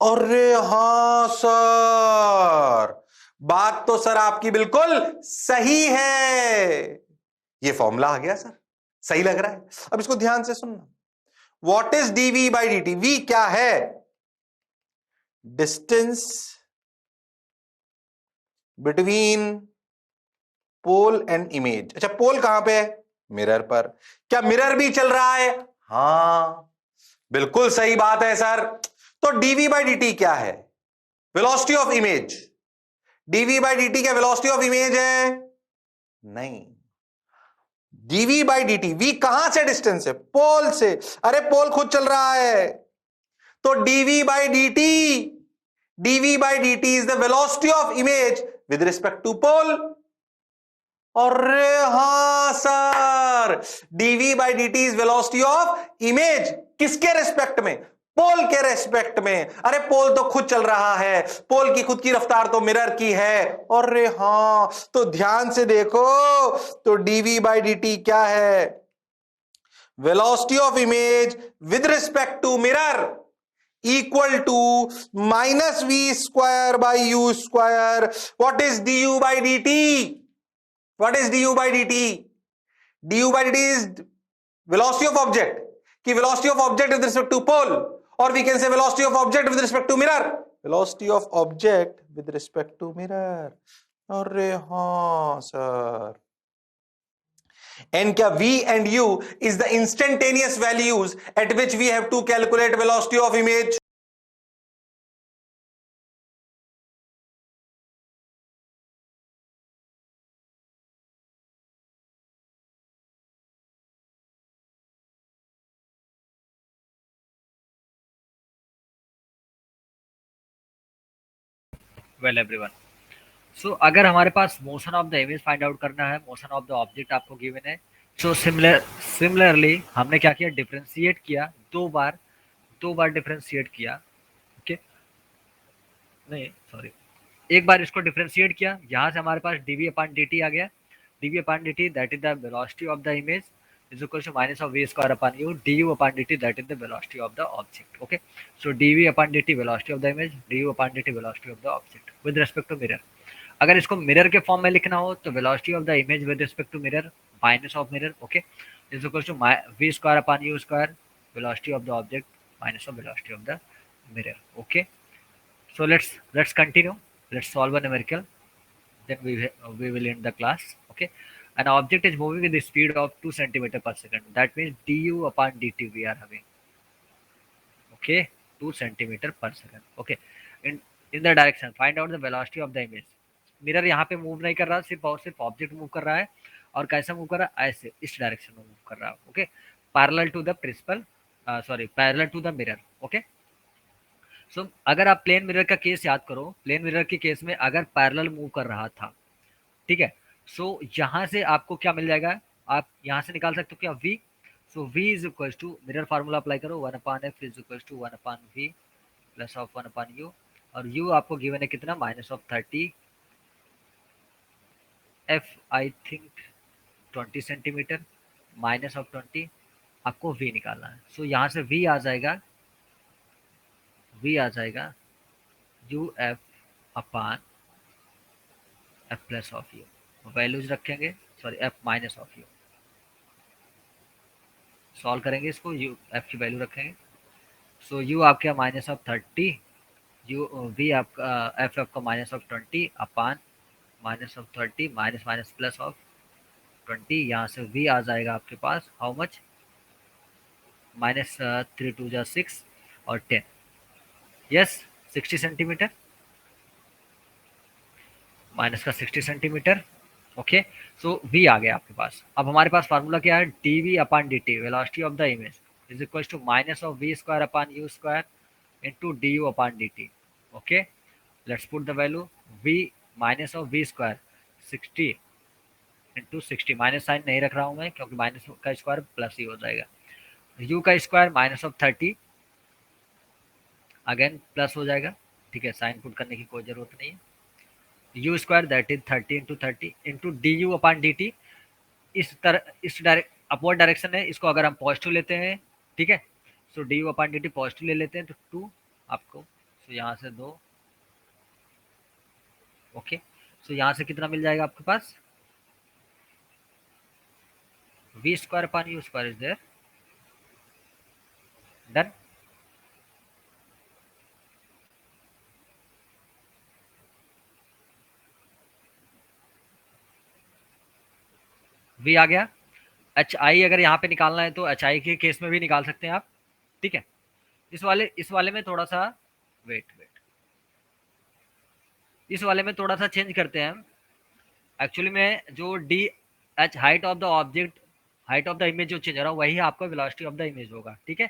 अरे हाँ सर, बात तो सर आपकी बिल्कुल सही है। ये फॉर्मूला आ गया सर, सही लग रहा है। अब इसको ध्यान से सुनना। What is dv/dt? v क्या है? Distance between pole and image. अच्छा, पोल कहां पे है? मिरर पर। क्या मिरर भी चल रहा है? हां, बिल्कुल सही बात है सर। तो dv/dt क्या है? Velocity of image. dv/dt क्या वेलोसिटी ऑफ इमेज है? नहीं। dv/dt, v कहां से डिस्टेंस है? पोल से। अरे पोल खुद चल रहा है, तो dv/dt is the velocity of image with respect to pole. अरे हाँ sir, dv/dt is velocity of image. किसके रेस्पेक्ट में? पोल के रेस्पेक्ट में। अरे पोल तो खुद चल रहा है, पोल की खुद की रफ्तार तो मिरर की है। अरे हां, तो ध्यान से देखो, तो dv/dt क्या है? Velocity of image with respect to mirror equal to -v square by U square. What is du/dt? What is du/dt? du/dt is velocity of object, कि velocity of object with respect to pole, or we can say velocity of object with respect to mirror। velocity of object with respect to mirror। अरे हाँ sir. and क्या v and u is the instantaneous values at which we have to calculate velocity of image। Well everyone, so अगर हमारे पास motion of the image find out करना है, motion of the object आपको given है, so similarly हमने क्या किया? डिफरेंशिएट किया, दो बार डिफरेंशिएट किया। ओके, नहीं सॉरी, एक बार इसको डिफरेंशिएट किया, यहाँ से हमारे पास dv/dt आ गया। dv/dt that is the velocity of the image is equal to minus of v square upon u du/dt that is the velocity of the object। okay, so dv/dt velocity of the image, du/dt velocity of the object with respect to mirror। अगर इसको mirror के form में लिखना हो तो velocity of the image with respect to mirror minus of mirror, okay, is equal to v square upon u square velocity of the object minus of velocity of the mirror। okay, so let's continue, let's solve a numerical, then we will end the class। okay, an object is moving with the speed of 2 centimeter per second, that means du/dt we are having। okay, 2 centimeter per second। okay, in the direction find out the velocity of the image। Mirror यहाँ पे move नहीं कर रहा, सिर्फ और सिर्फ object move कर रहा है। और कैसे मूव कर रहा है? ऐसे, इस डायरेक्शन में मूव कर रहा है। Okay, parallel to the principal, sorry parallel to the mirror. Okay, so अगर आप प्लेन मिरर का केस याद करो, प्लेन मिरर के केस में अगर पैरेलल मूव कर रहा था, ठीक है, सो यहाँ से आपको क्या मिल जाएगा? आप यहाँ से निकाल सकते हो क्या? v। So v is equal to, mirror formula apply करो, 1/f is equal to 1/v plus of 1/u, और u आपको गिवन है कितना? -30 f I think 20 centimetre minus of 20, आपको v निकालना है। सो यहाँ से v आ जाएगा v आ जाएगा u f upon F plus of u, values रखेंगे, sorry f minus of u, solve करेंगे इसको, यू एफ की वैल्यू रखेंगे, सो यू आपके माइनस ऑफ 30, यू वी आपका एफ आपका minus of 20 upon minus of 30 minus minus plus of 20, यहाँ से वी आ जाएगा आपके पास हाउ मच, माइनस 3 2 जा 6 और 10, यस 60 सेंटीमीटर, माइनस का 60 सेंटीमीटर, ओके। सो वी आ गया आपके पास। अब हमारे पास फार्मूला क्या है, D V upon D T, velocity of the image is equal to minus of V square upon you square into D you upon D T, okay. Let's put the value, V minus of V square 60 into 60, minus sign नहीं रख रहा हूँ मैं क्योंकि minus का square plus ही हो जाएगा, you का square minus of 30 again plus हो जाएगा, ठीक है, साइन पुट करने की कोई जरूरत नहीं है, you square that is 30 into D you upon D T, इस तरह इस डायरेक्ट अपवर्ड डायरेक्शन है, इसको अगर हम पॉजिटिव लेते हैं, ठीक है, so d you upon D t positive ले लेते हैं तो 2 आपको, सो यहाँ से 2, ओके। सो यहाँ से कितना मिल जाएगा आपके पास, v square upon you square is there, done. V आ गया, एच आई अगर यहाँ पे निकालना है तो एच आई के केस में भी निकाल सकते हैं आप, ठीक है। इस वाले में थोड़ा सा वेट वेट इस वाले में थोड़ा सा चेंज करते हैं हम, एक्चुअली में जो D H height of the object, height of the image जो चेंज हो रहा है वही आपका वेलोसिटी ऑफ द इमेज होगा, ठीक है।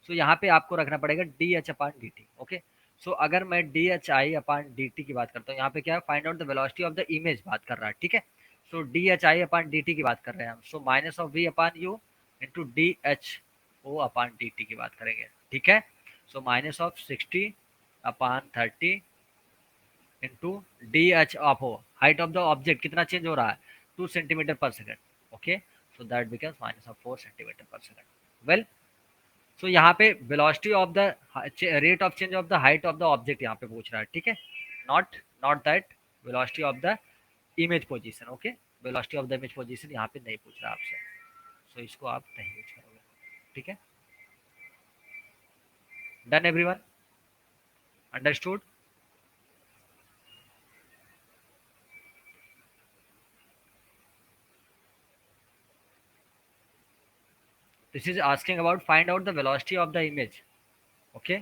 सो यहाँ पे आपको रखना पड़ेगा d h upon d T, okay. So अगर मैं डी एच आई अपान डी टी की बात करता हूँ, यहाँ पे क्या है, find out the velocity of the image बात कर रहा है, ठीक है। सो डी एच आई अपान डी टी की बात कर रहे हैं हम, so minus of we upon u into d h o upon d t की बात करेंगे, ठीक है। So minus of 60 upon 30 into d h of o, height of the object कितना चेंज हो रहा है, 2 centimetre per second, okay. So that becomes minus of 4 centimetre per second, well. So यहाँ पे velocity of the rate of change of the height of the object यहाँ पे पूछ रहा है, ठीक है, not not that velocity of the image position, okay. Velocity of the image position यहाँ पे नहीं पूछ रहा आपसे, सो इसको आप नहीं यूज करोगे, ठीक है। Done everyone, understood. This is asking about find out the velocity of the image, okay.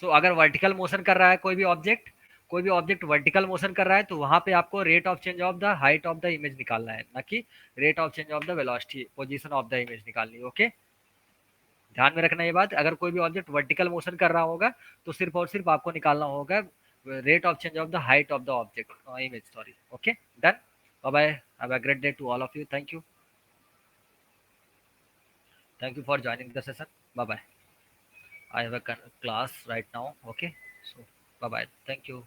So अगर वर्टिकल मोशन कर रहा है कोई भी ऑब्जेक्ट वर्टिकल मोशन कर रहा है तो वहां पे आपको rate of change of the height of the image निकालना है, ना कि rate of change of the velocity position of the image निकालनी है, ओके। ध्यान में रखना ये बात, अगर कोई भी ऑब्जेक्ट वर्टिकल मोशन कर रहा होगा तो सिर्फ और सिर्फ आपको निकालना होगा rate of change of the height of the object image, sorry, okay, done. Bye bye, have a great day to all of you, thank you for joining the session, bye bye, I have a class right now, okay, so bye bye, thank you.